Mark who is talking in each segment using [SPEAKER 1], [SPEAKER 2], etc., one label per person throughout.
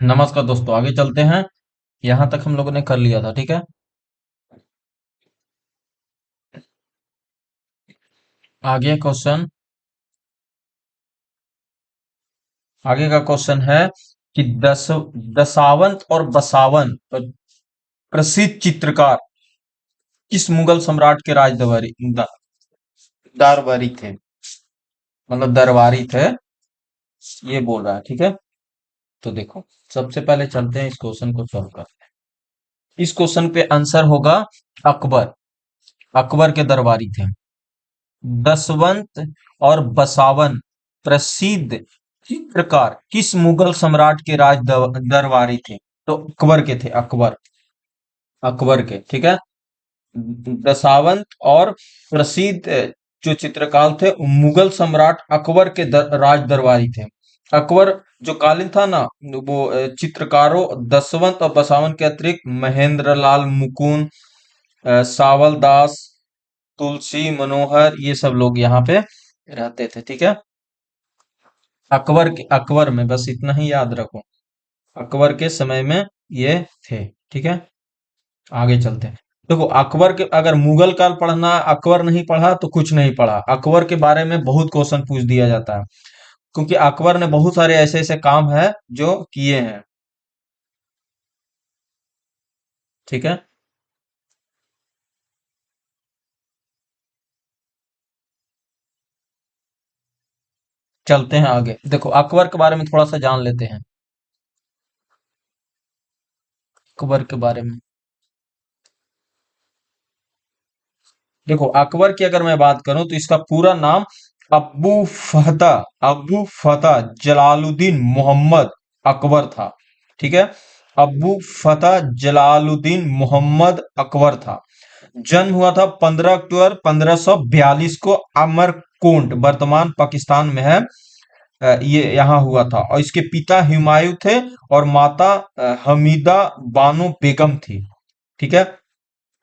[SPEAKER 1] नमस्कार दोस्तों, आगे चलते हैं। यहां तक हम लोगों ने कर लिया था, ठीक है। आगे क्वेश्चन आगे का क्वेश्चन है कि दशावंत और बसावन प्रसिद्ध चित्रकार किस मुगल सम्राट के दरबारी थे। मतलब दरबारी थे, ये बोल रहा है, ठीक है। तो देखो, सबसे पहले चलते हैं इस क्वेश्चन को सॉल्व कर। इस क्वेश्चन पे आंसर होगा अकबर। अकबर के दरबारी थे। दसवंत और बसावन प्रसिद्ध चित्रकार किस मुगल सम्राट के दरबारी थे। तो अकबर के थे, अकबर। अकबर के, ठीक है। दशावंत और प्रसिद्ध जो चित्रकार थे वो मुगल सम्राट अकबर के राज दरबारी थे। अकबर जो कालीन था ना, वो चित्रकारों दसवंत और बसावन के अतिरिक्त महेंद्र लाल मुकुंद, सावल दास, तुलसी मनोहर, ये सब लोग यहाँ पे रहते थे, ठीक है। अकबर में बस इतना ही याद रखो। अकबर के समय में ये थे, ठीक है। आगे चलते हैं। देखो, अकबर के अगर मुगल काल पढ़ना, अकबर नहीं पढ़ा तो कुछ नहीं पढ़ा। अकबर के बारे में बहुत क्वेश्चन पूछ दिया जाता है, क्योंकि अकबर ने बहुत सारे ऐसे ऐसे काम है जो किए हैं, ठीक है। चलते हैं आगे। देखो, अकबर के बारे में थोड़ा सा जान लेते हैं। अकबर के बारे में देखो, अकबर की अगर मैं बात करूं तो इसका पूरा नाम अब्बू फहदा अब्बू फतह जलालुद्दीन मोहम्मद अकबर था, ठीक है। अब्बू फतह जलालुद्दीन मोहम्मद अकबर था। जन्म हुआ था 15 अक्टूबर 1542 को अमरकोंड, वर्तमान पाकिस्तान में है। ये यहाँ हुआ था, और इसके पिता हुमायूं थे और माता हमीदा बानो बेगम थी, ठीक है।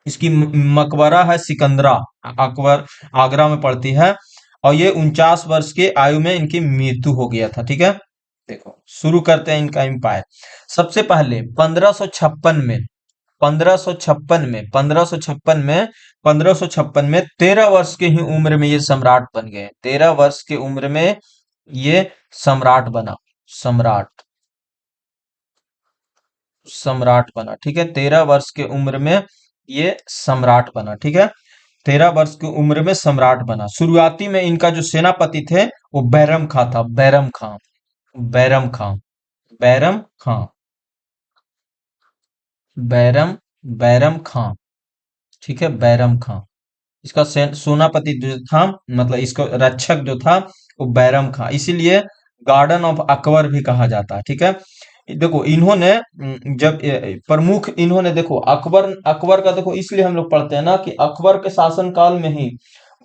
[SPEAKER 1] इसकी मकबरा है सिकंदरा, अकबर आगरा में पड़ती है। और ये 49 वर्ष के आयु में इनकी मृत्यु हो गया था, ठीक है। देखो, शुरू करते हैं इनका एम्पायर। सबसे पहले 1556 में 13 वर्ष के ही उम्र में ये सम्राट बन गए। 13 वर्ष की उम्र में ये सम्राट बना। सम्राट सम्राट बना, ठीक है। 13 वर्ष की उम्र में ये सम्राट बना, ठीक है। 13 वर्ष की उम्र में सम्राट बना। शुरुआती में इनका जो सेनापति थे वो बैरम खां था। बैरम खां, बैरम खां, बैरम खां, बैरम बैरम खां, ठीक है। बैरम खां इसका सेनापति जो था, मतलब इसका रक्षक जो था, वो बैरम खां, इसीलिए गार्डन ऑफ अकबर भी कहा जाता है, ठीक है। देखो, इन्होंने जब प्रमुख, इन्होंने देखो, अकबर अकबर का देखो, इसलिए हम लोग पढ़ते हैं ना कि अकबर के शासनकाल में ही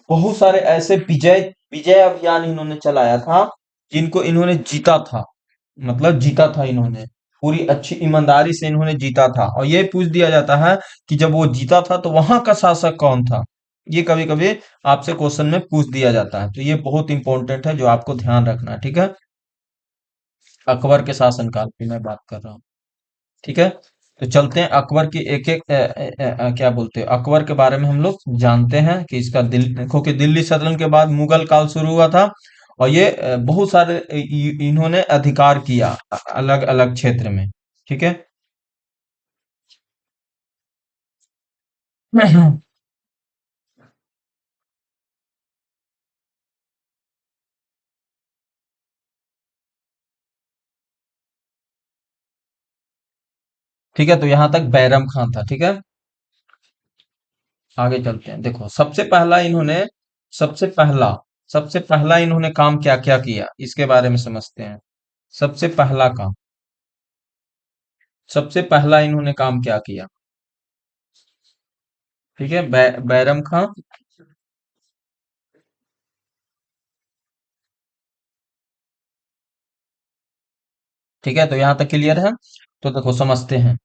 [SPEAKER 1] बहुत सारे ऐसे विजय विजय अभियान इन्होंने चलाया था, जिनको इन्होंने जीता था। मतलब जीता था इन्होंने, पूरी अच्छी ईमानदारी से इन्होंने जीता था। और ये पूछ दिया जाता है कि जब वो जीता था तो वहां का शासक कौन था। ये कभी कभी आपसे क्वेश्चन में पूछ दिया जाता है, तो ये बहुत इंपॉर्टेंट है, जो आपको ध्यान रखना है, ठीक है। अकबर के शासनकाल की मैं बात कर रहा हूँ, ठीक है। तो चलते हैं अकबर की एक एक क्या बोलते हैं, अकबर के बारे में हम लोग जानते हैं कि इसका देखो कि दिल्ली सल्तनत के बाद मुगल काल शुरू हुआ था। और ये बहुत सारे इन्होंने अधिकार किया अलग अलग क्षेत्र में, ठीक है। ठीक है, तो यहां तक बैरम खान था, ठीक है। आगे चलते हैं। देखो, सबसे पहला सबसे पहला इन्होंने काम क्या क्या किया, इसके बारे में समझते हैं। सबसे पहला काम सबसे पहला इन्होंने काम क्या किया, ठीक है। बैरम खान, ठीक है। तो यहां तक क्लियर है। तो देखो, समझते हैं।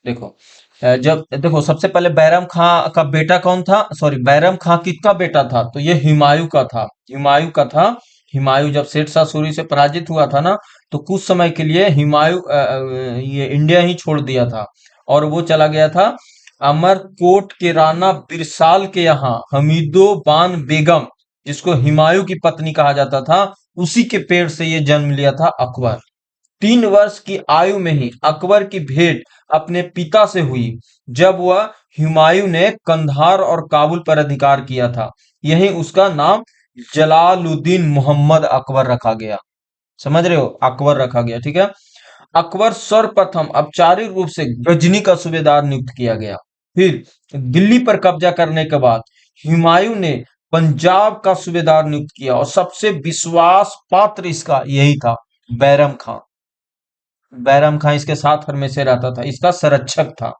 [SPEAKER 1] देखो, जब देखो, सबसे पहले बैरम खां का बेटा कौन था, सॉरी, बैरम खां किसका बेटा था, तो ये हुमायूं का था। हुमायूं का था। हुमायूं जब शेर शाह सूरी से पराजित हुआ था ना, तो कुछ समय के लिए हुमायूं ये इंडिया ही छोड़ दिया था, और वो चला गया था अमरकोट के राणा बिरसाल के यहाँ, हमीदो बान बेगम, जिसको हुमायूं की पत्नी कहा जाता था, उसी के पेड़ से ये जन्म लिया था अकबर। 3 वर्ष की आयु में ही अकबर की भेंट अपने पिता से हुई, जब वह हुमायूं ने कंधार और काबुल पर अधिकार किया था। यही उसका नाम जलालुद्दीन मोहम्मद अकबर रखा गया। समझ रहे हो, अकबर रखा गया, ठीक है। अकबर सर्वप्रथम औपचारिक रूप से गजनी का सूबेदार नियुक्त किया गया। फिर दिल्ली पर कब्जा करने के बाद हुमायूं ने पंजाब का सूबेदार नियुक्त किया, और सबसे विश्वास पात्र इसका यही था, बैरम खां। बैरम खां इसके साथ हमेशा रहता था, इसका संरक्षक था।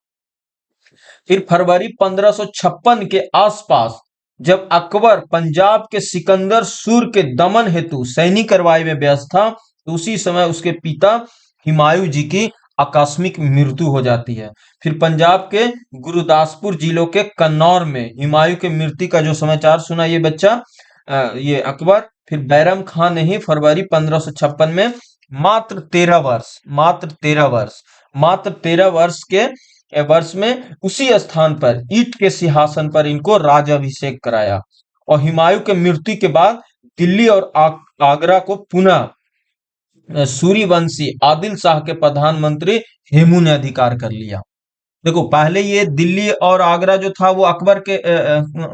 [SPEAKER 1] फिर फरवरी 1556 के आसपास, जब अकबर पंजाब के सिकंदर सूर के दमन हेतु सैनिक कार्रवाई में व्यस्त था, तो उसी समय उसके पिता हुमायूं जी की आकस्मिक मृत्यु हो जाती है। फिर पंजाब के गुरुदासपुर जिलों के कन्नौर में हुमायूं के मृत्यु का जो समाचार सुना ये बच्चा, ये अकबर, फिर बैरम खान ने ही फरवरी 1556 में मात्र 13 वर्ष, मात्र 13 वर्ष के वर्ष में उसी स्थान पर ईंट के सिंहासन पर इनको राजाभिषेक कराया। और हुमायूं के मृत्यु के बाद दिल्ली और आगरा को पुनः सूर्यवंशी आदिल शाह के प्रधानमंत्री हेमू ने अधिकार कर लिया। देखो, पहले ये दिल्ली और आगरा जो था वो अकबर के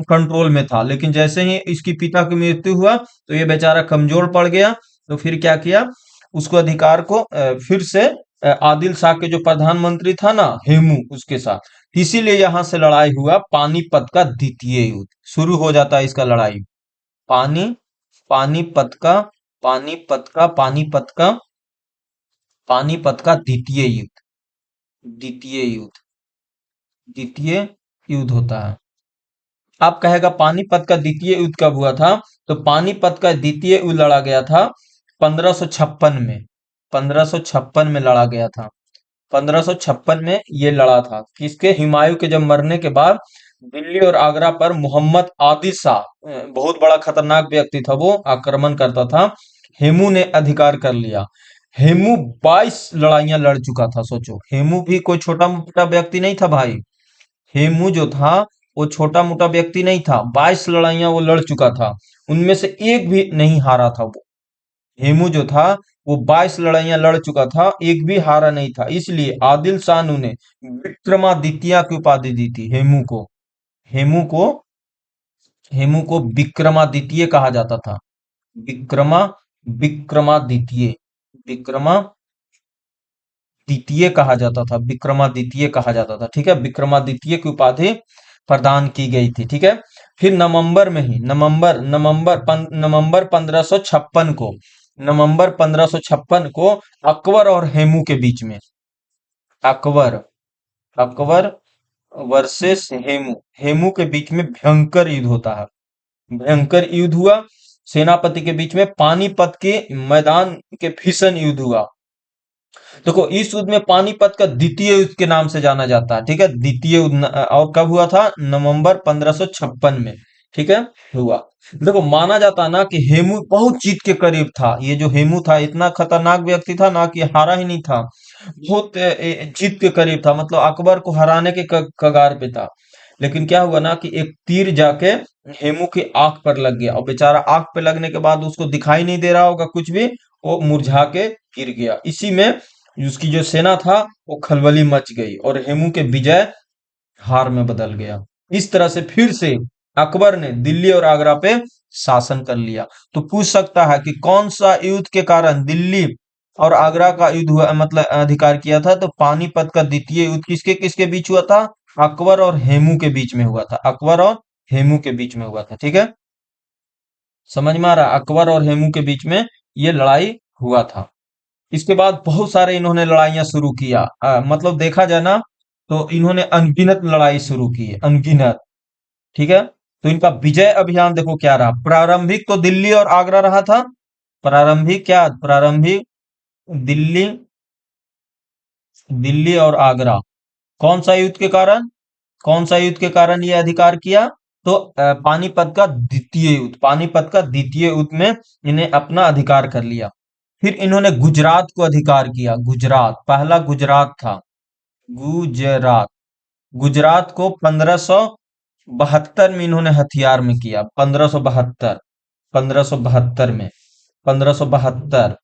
[SPEAKER 1] कंट्रोल में था, लेकिन जैसे ही इसकी पिता की मृत्यु हुआ तो ये बेचारा कमजोर पड़ गया। तो फिर क्या किया, उसको अधिकार को फिर से आदिल शाह के जो प्रधानमंत्री था ना हेमू, उसके साथ, इसीलिए यहां से लड़ाई हुआ, पानीपत का द्वितीय युद्ध शुरू हो जाता है इसका लड़ाई। पानी पानीपत का पानीपत का पानीपत का द्वितीय युद्ध द्वितीय युद्ध होता है। आप कहेगा पानीपत का द्वितीय युद्ध कब हुआ था, तो पानीपत का द्वितीय युद्ध लड़ा गया था 1556 में। 1556 में लड़ा गया था। 1556 में ये लड़ा था, किसके, हुमायूं के जब मरने के बाद दिल्ली और आगरा पर मोहम्मद आदिल शाह, बहुत बड़ा खतरनाक व्यक्ति था, वो आक्रमण करता था। हेमू ने अधिकार कर लिया। हेमू 22 लड़ाइयां लड़ चुका था, सोचो, हेमू भी कोई छोटा मोटा व्यक्ति नहीं था भाई। हेमू जो था वो छोटा मोटा व्यक्ति नहीं था, 22 लड़ाइयां वो लड़ चुका था, उनमें से एक भी नहीं हारा था वो। हेमू जो था वो 22 लड़ाइयां लड़ चुका था, एक भी हारा नहीं था, इसलिए आदिल शाह ने विक्रमादित्य की उपाधि दी थी हेमू को। हेमू को हेमू को विक्रमादित्य कहा जाता था। विक्रमा विक्रमादित्य विक्रमादित्य कहा जाता था, ठीक है। विक्रमादित्य की उपाधि प्रदान की गई थी, ठीक है। फिर नवंबर में ही, नवंबर 1556 को अकबर और हेमू के बीच में, अकबर अकबर वर्सेस हेमू, हेमू के बीच में भयंकर युद्ध होता है। भयंकर युद्ध हुआ, सेनापति के बीच में पानीपत के मैदान के भीषण युद्ध हुआ। देखो, इस युद्ध में पानीपत का द्वितीय युद्ध के नाम से जाना जाता है, ठीक है। द्वितीय युद्ध और कब हुआ था, नवंबर 1556 में, ठीक है, हुआ। देखो, माना जाता है ना कि हेमू बहुत जीत के करीब था। ये जो हेमू था इतना खतरनाक व्यक्ति था ना कि हारा ही नहीं था, बहुत जीत के करीब था, मतलब अकबर को हराने के कगार पे था। लेकिन क्या हुआ ना कि एक तीर जाके हेमू की आंख पर लग गया, और बेचारा आंख पे लगने के बाद उसको दिखाई नहीं दे रहा होगा कुछ भी, वो मुरझा के गिर गया। इसी में उसकी जो सेना था वो खलबली मच गई, और हेमू के विजय हार में बदल गया। इस तरह से फिर से अकबर ने दिल्ली और आगरा पे शासन कर लिया। तो पूछ सकता है कि कौन सा युद्ध के कारण दिल्ली और आगरा का युद्ध हुआ, मतलब अधिकार किया था, तो पानीपत का द्वितीय युद्ध किसके किसके बीच हुआ था, अकबर और हेमू के बीच में हुआ था। अकबर और हेमू के बीच में हुआ था, ठीक है। समझ में आ रहा है, अकबर और हेमू के बीच में ये लड़ाई हुआ था। इसके बाद बहुत सारे इन्होंने लड़ाइयां शुरू किया, मतलब देखा जाए ना तो इन्होंने अनगिनत लड़ाई शुरू की है, अनगिनत, ठीक है। तो इनका विजय अभियान देखो क्या रहा। प्रारंभिक तो दिल्ली और आगरा रहा था। प्रारंभिक दिल्ली दिल्ली और आगरा। कौन सा युद्ध के कारण, कौन सा युद्ध के कारण ये अधिकार किया, तो पानीपत का द्वितीय युद्ध में इन्हें अपना अधिकार कर लिया। फिर इन्होंने गुजरात को अधिकार किया। गुजरात, पहला गुजरात था। गुजरात, गुजरात को 1572 में इन्होंने हथियार में किया। 1572, 1572 में, 1572।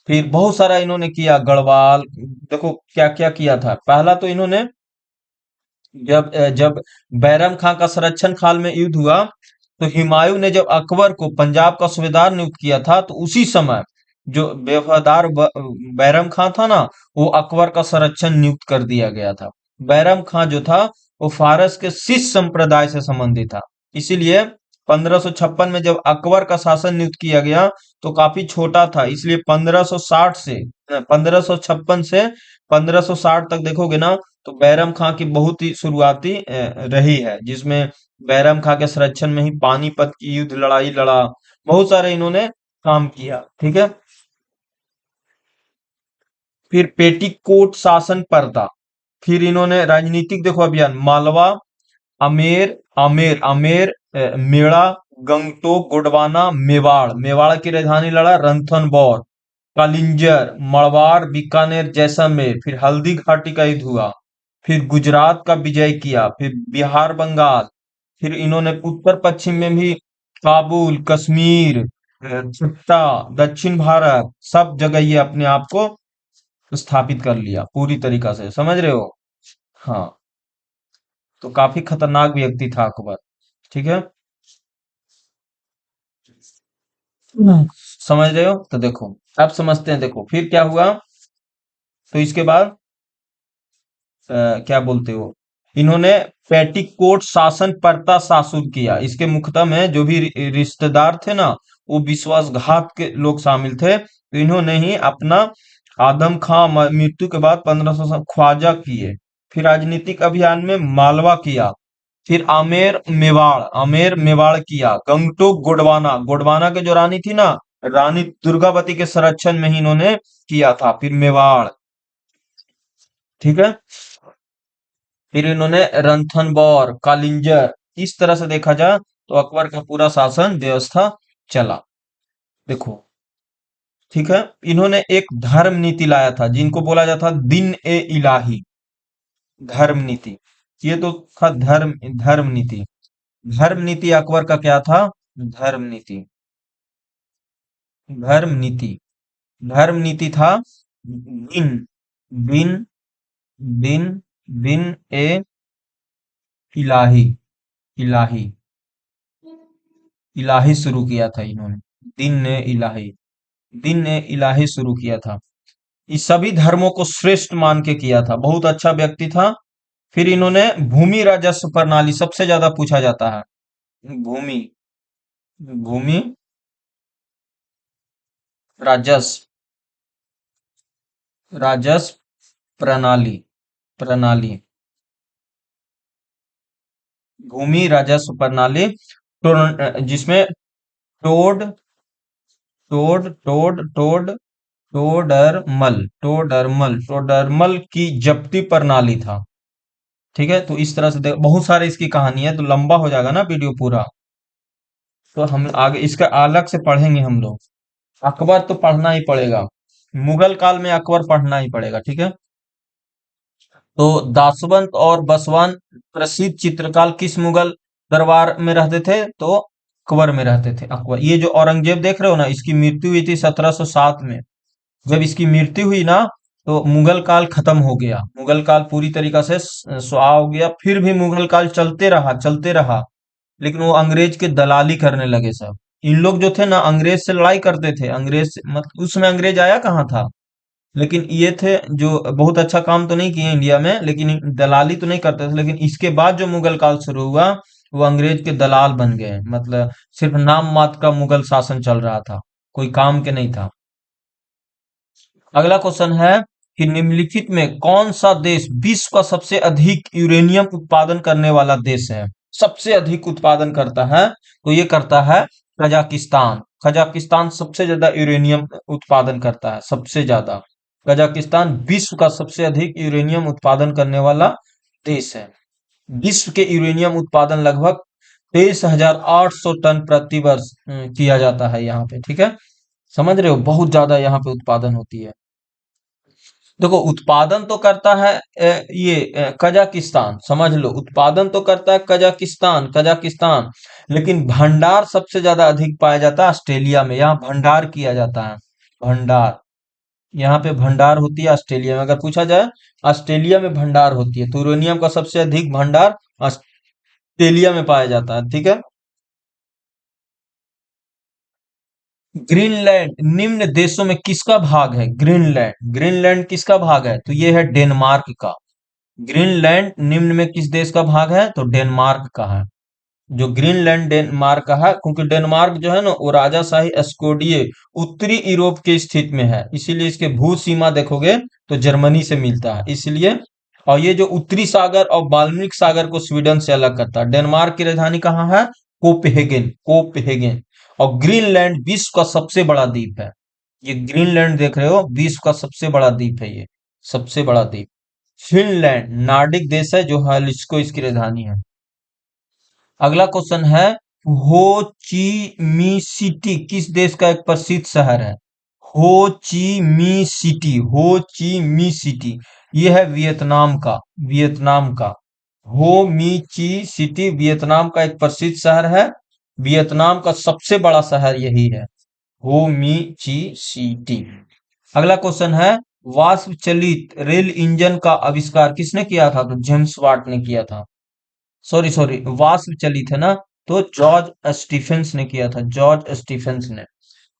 [SPEAKER 1] फिर बहुत सारा इन्होंने किया, गढ़वाल, देखो क्या क्या किया था। पहला तो इन्होंने जब बैरम खां का संरक्षण काल में युद्ध हुआ, तो हुमायूं ने जब अकबर को पंजाब का सूबेदार नियुक्त किया था, तो उसी समय जो बेवफादार बैरम खां था ना, वो अकबर का संरक्षण नियुक्त कर दिया गया था। बैरम खां जो था, वो फारस के सिख संप्रदाय से संबंधित था। इसीलिए 1556 में जब अकबर का शासन नियुक्त किया गया, तो काफी छोटा था। इसलिए 1560 से 1556 से 1560 तक देखोगे ना, तो बैरम खां की बहुत ही शुरुआती रही है, जिसमें बैरम खां के संरक्षण में ही पानीपत की युद्ध लड़ाई लड़ा। बहुत सारे इन्होंने काम किया, ठीक है। फिर पेटीकोट शासन पर्दा। फिर इन्होंने राजनीतिक देखो अभियान, मालवा, आमेर, मेड़ा, गंगटोक, गोंडवाना, मेवाड़, मेवाड़ की राजधानी लड़ा रणथंबोर, कालिंजर, मड़वार, बीकानेर, जैसलमेर। फिर हल्दी घाटी का युद्ध हुआ। फिर गुजरात का विजय किया। फिर बिहार, बंगाल। फिर इन्होंने उत्तर पश्चिम में भी काबुल, कश्मीर, सत्ता, दक्षिण भारत, सब जगह ये अपने आप को स्थापित कर लिया पूरी तरीका से, समझ रहे हो। हाँ, तो काफी खतरनाक व्यक्ति था अकबर, ठीक है। समझ रहे हो, तो देखो अब समझते हैं। देखो फिर क्या हुआ, तो इसके बाद क्या बोलते हो, इन्होंने पेटिकोट शासन पर्ता शासन किया। इसके मुख्यतः में जो भी रिश्तेदार थे ना, वो विश्वासघात के लोग शामिल थे। तो इन्होंने ही अपना आदम खां मृत्यु के बाद 1500 ख्वाजा किए। फिर राजनीतिक अभियान में मालवा किया। फिर आमेर मेवाड़ किया। गंगटोक, गोंडवाना, गोंडवाना के जो रानी थी ना, रानी दुर्गावती के संरक्षण में ही इन्होंने किया था। फिर मेवाड़, ठीक है। फिर इन्होंने रणथंबोर, कालिंजर। इस तरह से देखा जाए तो अकबर का पूरा शासन व्यवस्था चला, देखो, ठीक है। इन्होंने एक धर्म नीति लाया था, जिनको बोला जाता दिन ए इलाही, धर्म नीति। ये तो था धर्म नीति। धर्म नीति अकबर का क्या था? धर्म नीति, धर्म नीति, धर्म नीति था दिन, दिन, दिन, दिन ए इलाही, इलाही, इलाही शुरू किया था इन्होंने। दिन ने इलाही, दिन ने इलाही शुरू किया था। इस सभी धर्मों को श्रेष्ठ मान के किया था, बहुत अच्छा व्यक्ति था। फिर इन्होंने भूमि राजस्व प्रणाली, सबसे ज्यादा पूछा जाता है। भूमि, भूमि राजस्व, राजस्व प्रणाली, प्रणाली, भूमि राजस्व प्रणाली, जिसमें टोड, टोड, टोडरमल की जब्ती प्रणाली था, ठीक है। तो इस तरह से बहुत सारे इसकी कहानी है, तो लंबा हो जाएगा ना वीडियो पूरा, तो हम आगे इसका अलग से पढ़ेंगे हम लोग। अकबर तो पढ़ना ही पड़ेगा, मुगल काल में अकबर पढ़ना ही पड़ेगा, ठीक है। तो दासवंत और बसवान प्रसिद्ध चित्रकार किस मुगल दरबार में रहते थे? तो अकबर में रहते थे। अकबर, ये जो औरंगजेब देख रहे हो ना, इसकी मृत्यु हुई थी 1707 में। जब इसकी मृत्यु हुई ना, तो मुगल काल खत्म हो गया, मुगल काल पूरी तरीका से सुहा हो गया। फिर भी मुगल काल चलते रहा, चलते रहा, लेकिन वो अंग्रेज के दलाली करने लगे सब। इन लोग जो थे ना, अंग्रेज से लड़ाई करते थे। अंग्रेज मतलब उस समय अंग्रेज आया कहाँ था, लेकिन ये थे जो बहुत अच्छा काम तो नहीं किए इंडिया में, लेकिन दलाली तो नहीं करते थे। लेकिन इसके बाद जो मुगल काल शुरू हुआ, वो अंग्रेज के दलाल बन गए। मतलब सिर्फ नाम मात्र का मुगल शासन चल रहा था, कोई काम के नहीं था। अगला क्वेश्चन है कि निम्नलिखित में कौन सा देश विश्व का सबसे अधिक यूरेनियम उत्पादन करने वाला देश है? सबसे अधिक उत्पादन करता है, तो ये करता है कजाकिस्तान। कजाकिस्तान सबसे ज्यादा यूरेनियम उत्पादन करता है, सबसे ज्यादा। कजाकिस्तान विश्व का सबसे अधिक यूरेनियम उत्पादन करने वाला देश है। विश्व के यूरेनियम उत्पादन लगभग 23,800 टन प्रति वर्ष किया जाता है यहाँ पे, ठीक है। समझ रहे हो, बहुत ज्यादा यहाँ पे उत्पादन होती है। देखो उत्पादन तो करता है कजाकिस्तान, समझ लो, उत्पादन तो करता है कजाकिस्तान कजाकिस्तान, लेकिन भंडार सबसे ज्यादा अधिक पाया जाता है ऑस्ट्रेलिया में। यहाँ भंडार किया जाता है, भंडार, यहाँ पे भंडार होती है ऑस्ट्रेलिया में। अगर पूछा जाए, ऑस्ट्रेलिया में भंडार होती है, तो यूरेनियम का सबसे अधिक भंडार ऑस्ट्रेलिया में पाया जाता है, ठीक है। ग्रीनलैंड निम्न देशों में किसका भाग है? ग्रीनलैंड, ग्रीनलैंड किसका भाग है? तो ये है डेनमार्क का। ग्रीनलैंड निम्न में किस देश का भाग है? तो डेनमार्क का है। जो ग्रीनलैंड डेनमार्क का है, क्योंकि डेनमार्क जो है ना, वो राजाशाही स्कोडिये उत्तरी यूरोप के स्थित में है, इसीलिए इसके भू सीमा देखोगे तो जर्मनी से मिलता है, इसलिए। और ये जो उत्तरी सागर और बाल्मिक सागर को स्वीडन से अलग करता है। डेनमार्क की राजधानी कहाँ है? कोपेहेगन, कोपेहेगन। और ग्रीनलैंड विश्व का सबसे बड़ा द्वीप है। ये ग्रीनलैंड देख रहे हो, विश्व का सबसे बड़ा द्वीप है ये, सबसे बड़ा द्वीप। फिनलैंड नार्डिक देश है, जो हेलिस्को इसकी राजधानी है। अगला क्वेश्चन है, हो ची मी सिटी किस देश का एक प्रसिद्ध शहर है? हो ची मी सिटी, हो ची मी सिटी, ये है वियतनाम का, वियतनाम का। हो मी ची सिटी वियतनाम का एक प्रसिद्ध शहर है। वियतनाम का सबसे बड़ा शहर यही है, हो मी ची सिटी। अगला क्वेश्चन है, वाष्प चलित रेल इंजन का आविष्कार किसने किया था? तो जेम्स वाट ने किया था। सॉरी सॉरी, वाष्प चलित है ना, तो जॉर्ज स्टीफेंस ने किया था, जॉर्ज स्टीफेंस ने।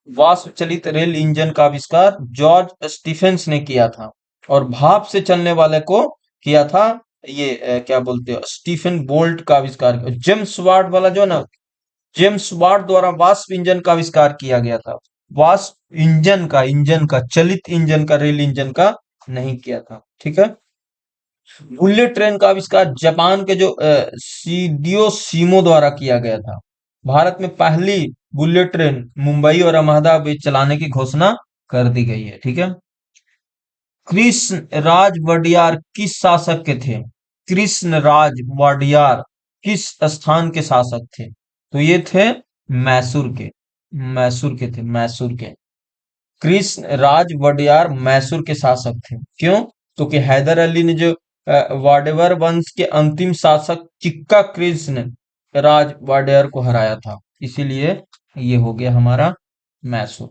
[SPEAKER 1] वाष्प चलित रेल इंजन का आविष्कार जॉर्ज स्टीफेंस ने किया था। और भाप से चलने वाले को किया था ये क्या बोलते हो, स्टीफन बोल्ट का आविष्कार। जेम्स वाट वाला जो है ना, जेम्स वाट द्वारा वाष्प इंजन का आविष्कार किया गया था। वाष्प इंजन का चलित इंजन का, रेल इंजन का नहीं किया था, ठीक है। बुलेट ट्रेन का आविष्कार जापान के जो सीडियो सीमो द्वारा किया गया था। भारत में पहली बुलेट ट्रेन मुंबई और अहमदाबाद बीच चलाने की घोषणा कर दी गई है, ठीक है। कृष्ण राज वडियार किस शासक के थे? कृष्ण राज वडियार किस स्थान के शासक थे? तो ये थे मैसूर के, मैसूर के थे, मैसूर के। कृष्ण राज वडियार मैसूर के शासक थे। क्यों? क्योंकि हैदर अली ने जो वाडेवर वंश के अंतिम शासक चिक्का कृष्ण राज वाडेयर को हराया था, इसीलिए ये हो गया हमारा मैसूर।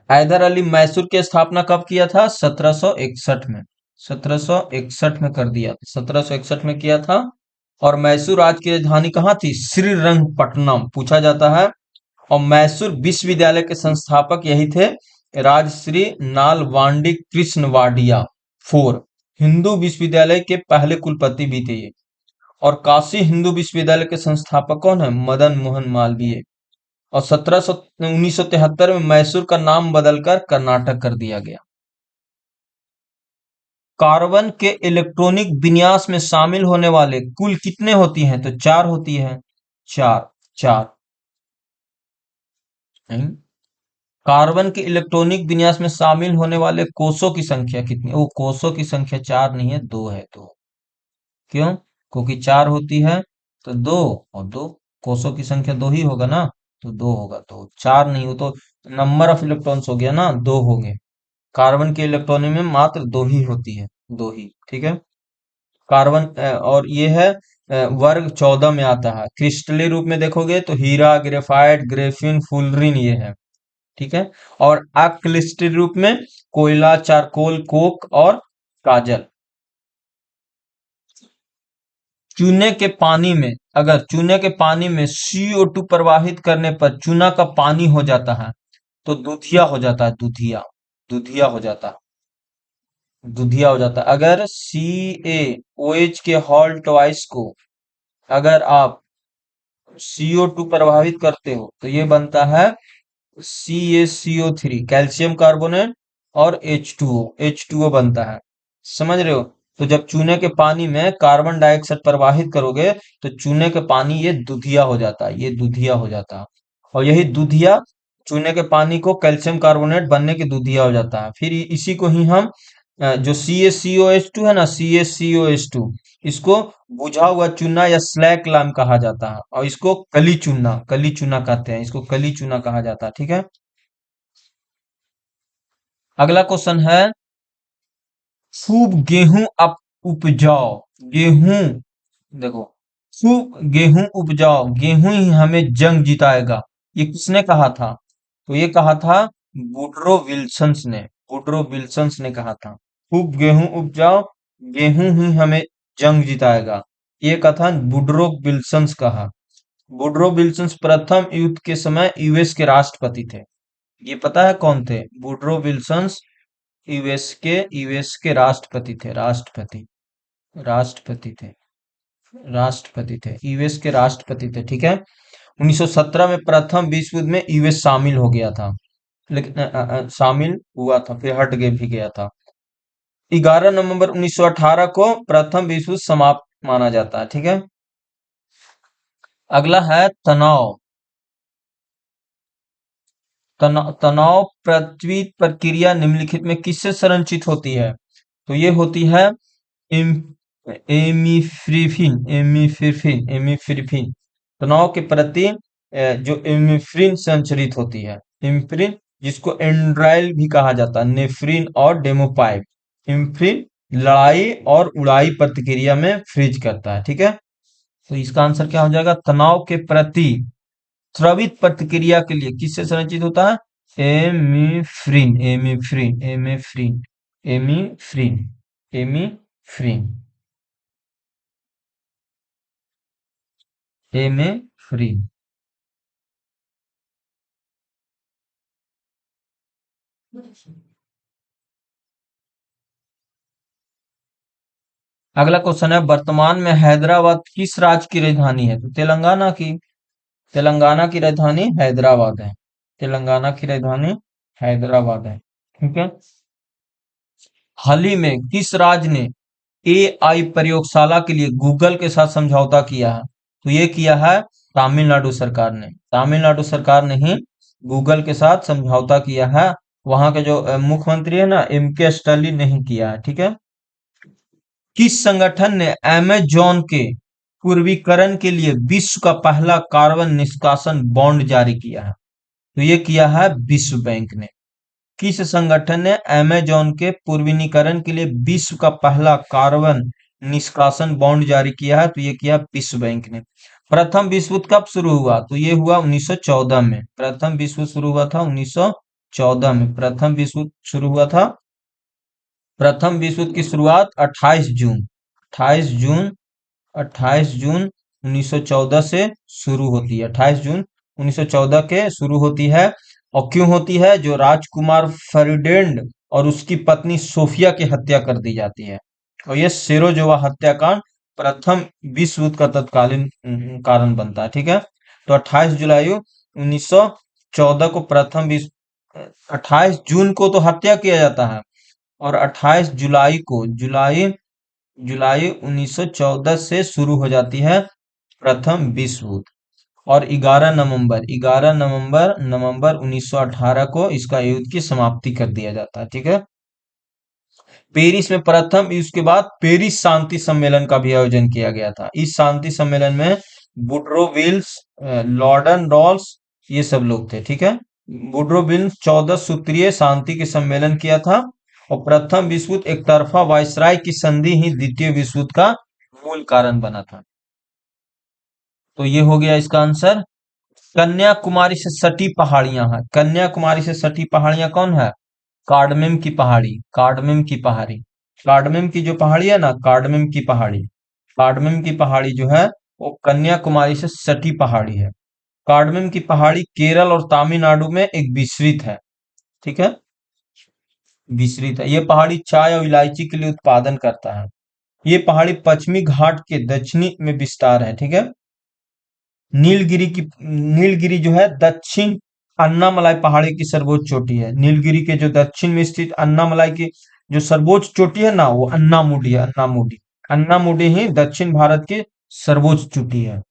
[SPEAKER 1] हैदर अली मैसूर की स्थापना कब किया था? 1761 में, 1761 में कर दिया, 1761 में किया था। और मैसूर आज की राजधानी कहाँ थी? श्रीरंगपट्टनम पूछा जाता है। और मैसूर विश्वविद्यालय के संस्थापक यही थे, राजश्री नालवांडी कृष्ण वाडिया फोर। हिंदू विश्वविद्यालय के पहले कुलपति भी थे ये। और काशी हिंदू विश्वविद्यालय के संस्थापक कौन है? मदन मोहन मालवीय। और 1973 में मैसूर का नाम बदलकर कर्नाटक कर दिया गया। कार्बन के इलेक्ट्रॉनिक विन्यास में शामिल होने वाले कुल कितने होती हैं? तो 4 होती है, चार, चार। कार्बन के इलेक्ट्रॉनिक विन्यास में शामिल होने वाले कोषों की संख्या कितनी? वो कोषों की संख्या 4 नहीं है, 2 है, 2। क्यों? क्योंकि 4 होती है तो 2, और 2 कोषों की संख्या 2 ही होगा ना, तो 2 होगा, तो 4 नहीं हो तो नंबर ऑफ इलेक्ट्रॉन्स हो गया ना, 2 हो गए। कार्बन के इलेक्ट्रॉन में मात्र 2 ही होती है, 2 ही, ठीक है। कार्बन और ये है वर्ग 14 में आता है। क्रिस्टलीय रूप में देखोगे तो हीरा, ग्रेफाइट, ग्रेफिन, फुलरिन ये है, ठीक है। और अक्लिस्टिक रूप में कोयला, चारकोल, कोक और काजल। चूने के पानी में, अगर चूने के पानी में CO2 प्रवाहित करने पर चूना का पानी हो जाता है, तो दूधिया हो जाता है, दूधिया, दूधिया हो जाता है, दूधिया हो जाता है। अगर CaOH के हॉल ट्वाइस को अगर आप CO2 प्रभावित करते हो, तो ये बनता है CaCO3, कैल्शियम कार्बोनेट, और H2O बनता है, समझ रहे हो। तो जब चूने के पानी में कार्बन डाइऑक्साइड प्रवाहित करोगे, तो चूने के पानी ये दूधिया हो जाता है, ये दूधिया हो जाता है। और यही दूधिया चूने के पानी को कैल्शियम कार्बोनेट बनने के दूधिया हो जाता है। फिर इसी को ही हम जो CaCOH2 है ना, CaCOH2, इसको बुझा हुआ चूना या स्लैक लाइम कहा जाता है, और इसको कली चूना कहते हैं, इसको कली चूना कहा जाता है। ठीक है। अगला क्वेश्चन है, खूब गेहूं अप उपजाओ, गेहूं, देखो, खूब गेहूं उपजाओ, गेहूं ही हमें जंग जिताएगा, ये किसने कहा था? तो ये कहा था वुडरो विल्सन्स ने, वुडरो विल्सन्स ने कहा था। खूब गेहूं उपजाओ, गेहूं ही हमें जंग जिताएगा, ये कथा वुडरो विल्सन्स कहा। वुडरो विल्सन्स प्रथम युद्ध के समय यूएस के राष्ट्रपति थे। ये पता है कौन थे? वुडरो विल्सन्स यूएस के राष्ट्रपति थे, राष्ट्रपति थे, राष्ट्रपति थे, यूएस के राष्ट्रपति थे। ठीक है। 1917 में प्रथम विश्व युद्ध में यूएस शामिल हो गया था, लेकिन शामिल हुआ था, फिर हट गए भी गया था। 11 नवंबर 1918 को प्रथम विश्व युद्ध समाप्त माना जाता है। ठीक है। अगला है तनाव। तनाव पृथ्वी प्रक्रिया निम्नलिखित में किससे संरचित होती है? तो ये होती है एमिफ्रिफिन तनाव के प्रति जो एमिफ्रिन संचरित होती है, इम्फ्रिन, जिसको एंड्राइल भी कहा जाता है, नेफ्रिन और डेमोपाइप। इम्फ्रिन लड़ाई और उड़ाई प्रतिक्रिया में फ्रीज करता है। ठीक है। तो इसका आंसर क्या हो जाएगा? तनाव के प्रति स्रावित प्रतिक्रिया के लिए किससे संरचित होता है? एमिफ्रिन, एमिफ्रिन, एमिफ्रिन। अगला क्वेश्चन है, वर्तमान में हैदराबाद किस राज्य की राजधानी है? तो तेलंगाना की राजधानी हैदराबाद है, तेलंगाना की राजधानी हैदराबाद है। ठीक है। हाल ही में किस राज्य ने एआई प्रयोगशाला के लिए गूगल के साथ समझौता किया है? तो ये किया है तमिलनाडु सरकार ने, तमिलनाडु सरकार ने ही गूगल के साथ समझौता किया है। वहां के जो मुख्यमंत्री है ना, एमके स्टालिन, ने ही किया है। ठीक है। किस संगठन ने अमेजॉन के पूर्वीकरण के लिए विश्व का पहला कार्बन निष्कासन बॉन्ड जारी किया है? तो ये किया है विश्व बैंक ने। किस संगठन ने अमेजॉन के पूर्वीकरण के लिए विश्व का पहला कार्बन निष्कासन बॉन्ड जारी किया है? तो ये किया विश्व बैंक ने। प्रथम विश्व युद्ध कब शुरू हुआ? तो ये हुआ 1914 में, प्रथम विश्व युद्ध शुरू हुआ था 1914 में, प्रथम विश्व युद्ध शुरू हुआ था। प्रथम विश्व युद्ध की शुरुआत 28 जून 28 जून 28 जून 1914 से शुरू होती है, 28 जून 1914 के शुरू होती है। और क्यों होती है? जो राजकुमार फर्डिनेंड और उसकी पत्नी सोफिया की हत्या कर दी जाती है, और ये सेरोजोवा हत्याकांड प्रथम विश्व युद्ध का तत्कालीन कारण बनता है। ठीक है। तो 28 जुलाई 1914 को प्रथम विश्व 28 जून को तो हत्या किया जाता है, और 28 जुलाई को, जुलाई 1914 से शुरू हो जाती है प्रथम विश्व युद्ध, और 11 नवंबर 1918 को इसका युद्ध की समाप्ति कर दिया जाता है। ठीक है। पेरिस में प्रथम युद्ध के बाद पेरिस शांति सम्मेलन का भी आयोजन किया गया था। इस शांति सम्मेलन में वुडरो विल्स, लॉर्डन रॉल्स, ये सब लोग थे। ठीक है। वुडरो विल्स 14 सूत्रीय शांति के सम्मेलन किया था, और प्रथम विश्व युद्ध एक तरफा वायसराय की संधि ही द्वितीय विश्व युद्ध का मूल कारण बना था। तो ये हो गया इसका आंसर। कन्याकुमारी से सटी पहाड़ियां हैं, कन्याकुमारी से सटी पहाड़ियां कौन है? कार्डमिम की पहाड़ी, कार्डमिम की पहाड़ी, कार्डमिम की जो पहाड़ी है ना, कार्डमिम की पहाड़ी, कार्डमिम की पहाड़ी जो है वो कन्याकुमारी से सटी पहाड़ी है। कार्डमिम की पहाड़ी केरल और तमिलनाडु में एक विस्तृत है। ठीक है। विस्तृत है। ये पहाड़ी चाय और इलायची के लिए उत्पादन करता है। ये पहाड़ी पश्चिमी घाट के दक्षिणी में विस्तार है। ठीक है। नीलगिरी जो है दक्षिण अन्नामलाई पहाड़ी की सर्वोच्च चोटी है। नीलगिरी के जो दक्षिण में स्थित अन्नामलाई की जो सर्वोच्च चोटी है ना, वो अन्नामुडी है, अन्नामुडी, अन्नामुडी ही दक्षिण भारत की सर्वोच्च चोटी है।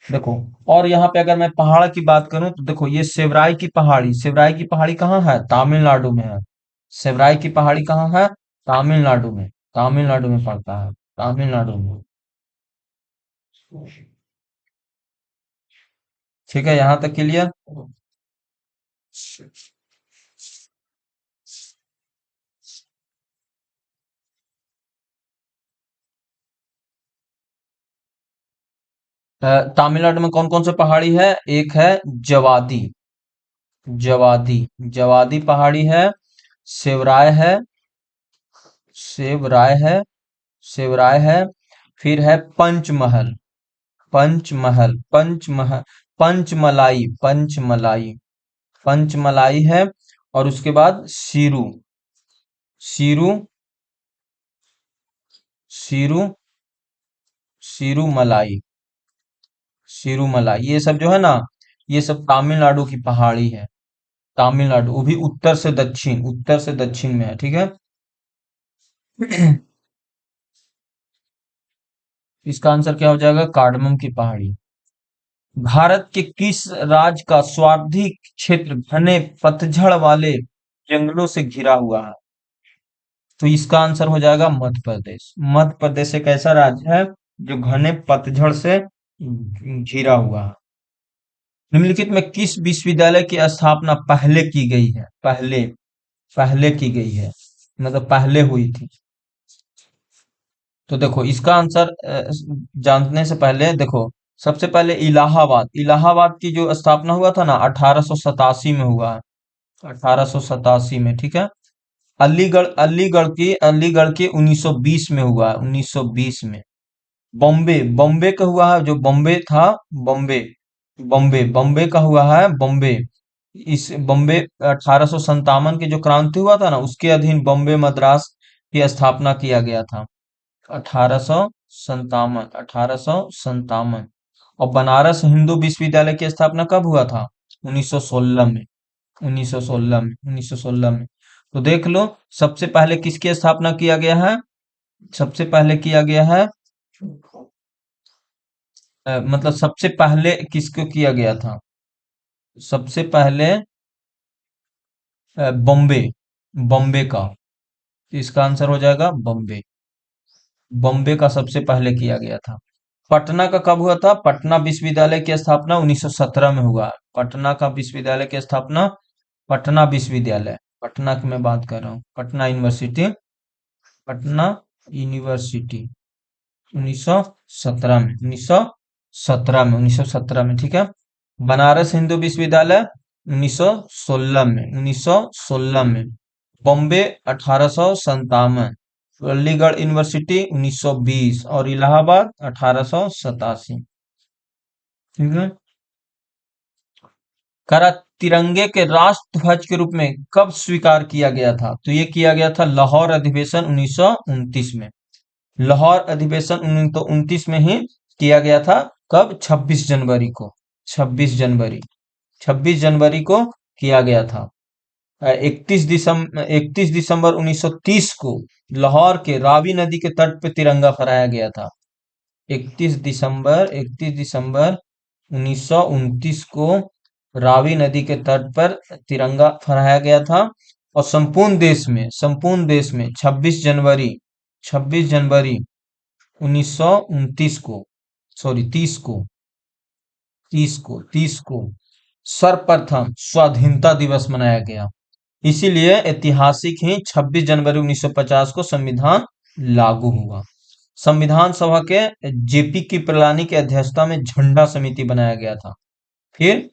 [SPEAKER 1] देखो, और यहाँ पे अगर मैं पहाड़ की बात करूं तो देखो, ये सेवराई की पहाड़ी, सेवराई की पहाड़ी कहाँ है? तमिलनाडु में है। सेवराई की पहाड़ी कहाँ है? तमिलनाडु में, तमिलनाडु में पड़ता है। तमिलनाडु में। ठीक है, यहाँ तक क्लियर। तमिलनाडु में कौन कौन से पहाड़ी है? एक है जवादी, जवादी, जवादी पहाड़ी है। सेवराय है, सेवराय है, सेवराय है। फिर है पंचमहल, पंचमहल, पंचमहल, पंचमलाई, पंचमलाई, पंचमलाई है। और उसके बाद सीरू, सीरू, सीरू, सीरूमलाई, सीरूमलाई, ये सब जो है ना, ये सब तमिलनाडु की पहाड़ी है। तमिलनाडु, वो भी उत्तर से दक्षिण, उत्तर से दक्षिण में है, ठीक है। इसका आंसर क्या हो जाएगा? कार्डमम की पहाड़ी। भारत के किस राज्य का सर्वाधिक क्षेत्र घने पतझड़ वाले जंगलों से घिरा हुआ है? तो इसका आंसर हो जाएगा मध्य प्रदेश। मध्य प्रदेश एक ऐसा राज्य है जो घने पतझड़ से घिरा हुआ है। निम्नलिखित में किस विश्वविद्यालय की स्थापना पहले की गई है? पहले, पहले की गई है, मतलब पहले हुई थी। तो देखो इसका आंसर जानने से पहले देखो, सबसे पहले इलाहाबाद, इलाहाबाद की जो स्थापना हुआ था ना 1887 में हुआ है, 1887 में, ठीक है। अलीगढ़, अलीगढ़ की 1920 में हुआ है, 1920 में। बॉम्बे, बॉम्बे का हुआ है, जो बॉम्बे था, बॉम्बे, बॉम्बे, बॉम्बे का हुआ है, बॉम्बे। इस बॉम्बे 1857 की जो क्रांति हुआ था ना, उसके अधीन बॉम्बे मद्रास की स्थापना किया गया था। 1857, 1857। और बनारस हिंदू विश्वविद्यालय की स्थापना कब हुआ था? 1916 में, 1916 में, 1916 में। तो देख लो, सबसे पहले किसकी स्थापना किया गया है? सबसे पहले किया गया है, मतलब सबसे पहले किसको किया गया था? सबसे पहले बॉम्बे, बॉम्बे का। तो इसका आंसर हो जाएगा बॉम्बे, बॉम्बे का सबसे पहले किया गया था। पटना का कब हुआ था? पटना विश्वविद्यालय की स्थापना 1917 में हुआ। पटना का विश्वविद्यालय की स्थापना, पटना विश्वविद्यालय, पटना की मैं बात कर रहा हूँ, पटना यूनिवर्सिटी, पटना यूनिवर्सिटी 1917 में, 1917 में, 1917 में, ठीक है। बनारस हिंदू विश्वविद्यालय 1916 में, 1916 में। बॉम्बे 1857, अलीगढ़ यूनिवर्सिटी 1920 और इलाहाबाद 1887, ठीक है। करा, तिरंगे के राष्ट्र ध्वज के रूप में कब स्वीकार किया गया था? तो ये किया गया था लाहौर अधिवेशन 1929 में। लाहौर अधिवेशन 1929 में ही किया गया था। कब? 26 जनवरी को, 26 जनवरी, 26 जनवरी को किया गया था। 31 दिसंबर 1930 को लाहौर के रावी नदी के तट पे तिरंगा फहराया गया था। 31 दिसंबर 1929 को रावी नदी के तट पर तिरंगा फहराया गया था। और संपूर्ण देश में 26 जनवरी 1929 को, सॉरी 30 को सर्वप्रथम स्वाधीनता दिवस मनाया गया। इसीलिए ऐतिहासिक ही 26 जनवरी 1950 को संविधान लागू हुआ। संविधान सभा के जेपी की प्रलानी की अध्यक्षता में झंडा समिति बनाया गया था। फिर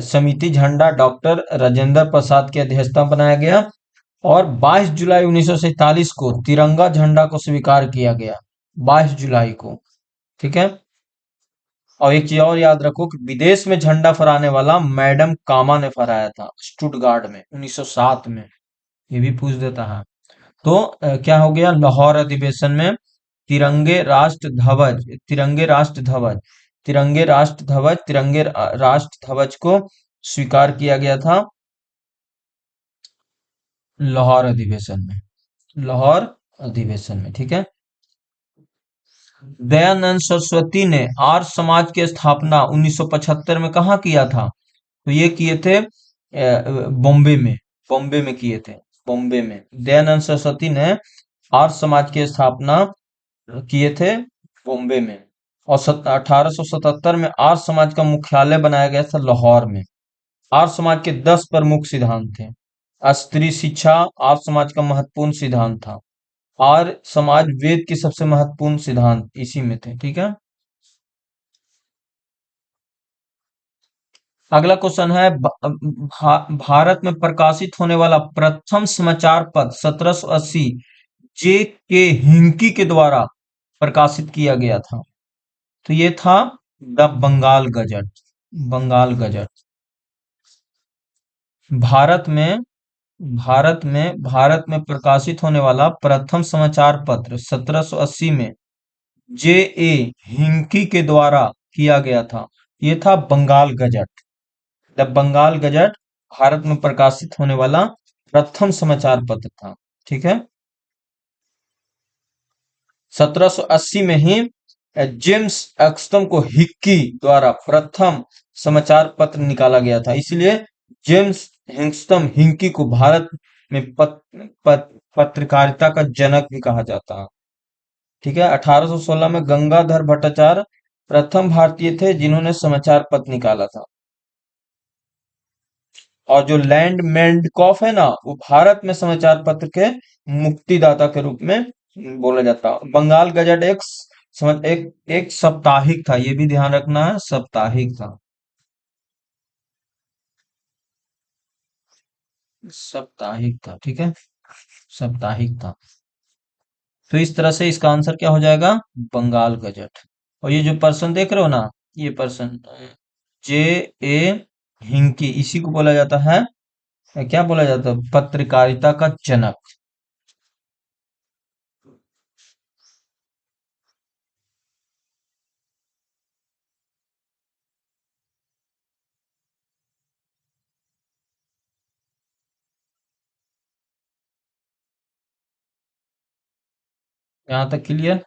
[SPEAKER 1] समिति झंडा डॉक्टर राजेंद्र प्रसाद की अध्यक्षता में बनाया गया। और 22 जुलाई 1947 को तिरंगा झंडा को स्वीकार किया गया, 22 जुलाई को, ठीक है। और एक चीज और याद रखो कि विदेश में झंडा फहराने वाला मैडम कामा ने फहराया था, स्टुटगार्ड में 1907 में। ये भी पूछ देता है। तो क्या हो गया? लाहौर अधिवेशन में तिरंगे राष्ट्र ध्वज, तिरंगे राष्ट्र ध्वज, तिरंगे राष्ट्र ध्वज, तिरंगे राष्ट्र ध्वज को स्वीकार किया गया था लाहौर अधिवेशन में, लाहौर अधिवेशन में, ठीक है। दयानंद सरस्वती ने आर्य समाज की स्थापना 1975 में कहाँ किया था? तो ये किए थे बॉम्बे में, बॉम्बे में किए थे, बॉम्बे में। दयानंद सरस्वती ने आर्य समाज की स्थापना किए थे बॉम्बे में। और 1877 में आर्य समाज का मुख्यालय बनाया गया था लाहौर में। आर्य समाज के 10 प्रमुख सिद्धांत थे। स्त्री शिक्षा आर्य समाज का महत्वपूर्ण सिद्धांत था। आर्य समाज वेद के सबसे महत्वपूर्ण सिद्धांत इसी में थे। ठीक है। अगला क्वेश्चन है भारत में प्रकाशित होने वाला प्रथम समाचार पत्र 1780 जे के हिंकी के द्वारा प्रकाशित किया गया था। तो ये था the Bengal Gazette. Bengal Gazette. Bharat में भारत में प्रकाशित होने वाला प्रथम समाचार पत्र 1780 में जे ए हिंकी के द्वारा किया गया था। ये था Bengal Gazette. The Bengal Gazette Bharat में प्रकाशित होने वाला प्रथम समाचार पत्र था। ठीक है। 1780 में ही जेम्स एक्सटम को हिक्की द्वारा प्रथम समाचार पत्र निकाला गया था। इसलिए जेम्स हिंगस्टम हिंकी को भारत में पत्रकारिता का जनक भी कहा जाता है। ठीक है। 1816 में गंगाधर भट्टाचार्य प्रथम भारतीय थे जिन्होंने समाचार पत्र निकाला था। और जो लैंड मेंडकॉफ है ना, वो भारत में समाचार पत्र के मुक्तिदाता के रूप में बोला जाता है। बंगाल गजट एक साप्ताहिक था। ये भी ध्यान रखना है, साप्ताहिक था। साप्ताहिक था। ठीक है। साप्ताहिक था। तो इस तरह से इसका आंसर क्या हो जाएगा? बंगाल गजट। और ये जो पर्सन देख रहे हो ना, ये पर्सन जे ए हिंकी, इसी को बोला जाता है, क्या बोला जाता है, पत्रकारिता का जनक। यहाँ तक क्लियर?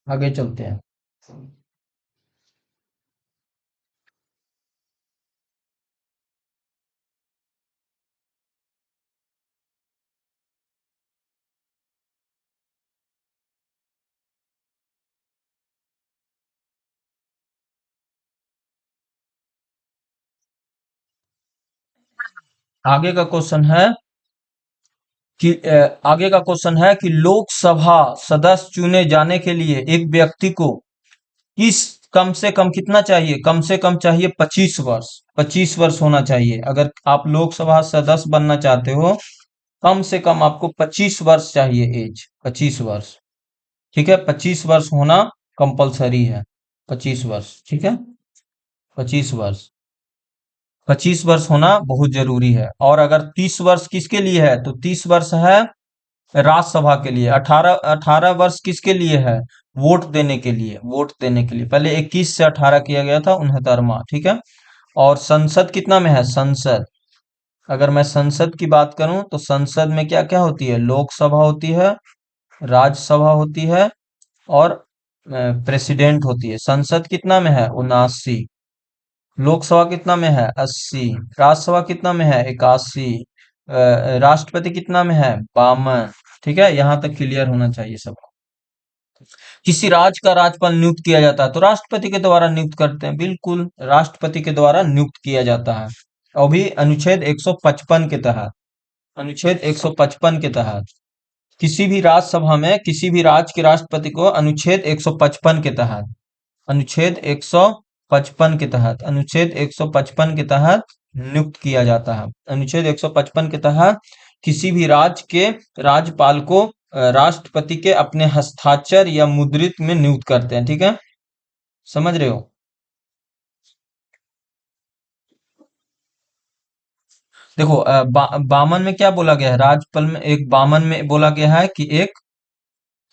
[SPEAKER 1] आगे चलते हैं। आगे का क्वेश्चन है आगे का क्वेश्चन है कि लोकसभा सदस्य चुने जाने के लिए एक व्यक्ति को किस कम से कम कितना चाहिए? कम से कम चाहिए 25 वर्ष। 25 वर्ष होना चाहिए। अगर आप लोकसभा सदस्य बनना चाहते हो, कम से कम आपको 25 वर्ष चाहिए, एज 25 वर्ष। ठीक है। 25 वर्ष होना कंपलसरी है। 25 वर्ष। ठीक है। 25 वर्ष। 25 वर्ष होना बहुत जरूरी है। और अगर 30 वर्ष किसके लिए है, तो 30 वर्ष है राज्यसभा के लिए। 18 18 वर्ष किसके लिए है? वोट देने के लिए। वोट देने के लिए पहले 21 से 18 किया गया था, 69वां। ठीक है। और संसद कितना में है? संसद, अगर मैं संसद की बात करूं तो संसद में क्या क्या होती है? लोकसभा होती है, राज्यसभा होती है, और प्रेसिडेंट होती है। संसद कितना में है? 79। लोकसभा कितना में है? 80। राज्यसभा कितना में है? 81। राष्ट्रपति कितना में है? 52। ठीक है। यहां तक क्लियर होना चाहिए सब। किसी राज्य का राज्यपाल नियुक्त किया जाता है तो राष्ट्रपति के द्वारा नियुक्त करते हैं। बिल्कुल, राष्ट्रपति के द्वारा नियुक्त किया जाता है। और भी अनुच्छेद 155 के तहत। अनुच्छेद 155 के तहत किसी भी राज्यसभा में किसी भी राज्य के राष्ट्रपति को अनुच्छेद 155 के तहत, अनुच्छेद 155 के तहत, अनुच्छेद 155 के तहत नियुक्त किया जाता है। अनुच्छेद 155 के तहत किसी भी राज्य के राज्यपाल को राष्ट्रपति के अपने हस्ताक्षर या मुद्रित में नियुक्त करते हैं। ठीक है। समझ रहे हो? देखो, 52 में क्या बोला गया है? राज्यपाल में एक 52 में बोला गया है कि एक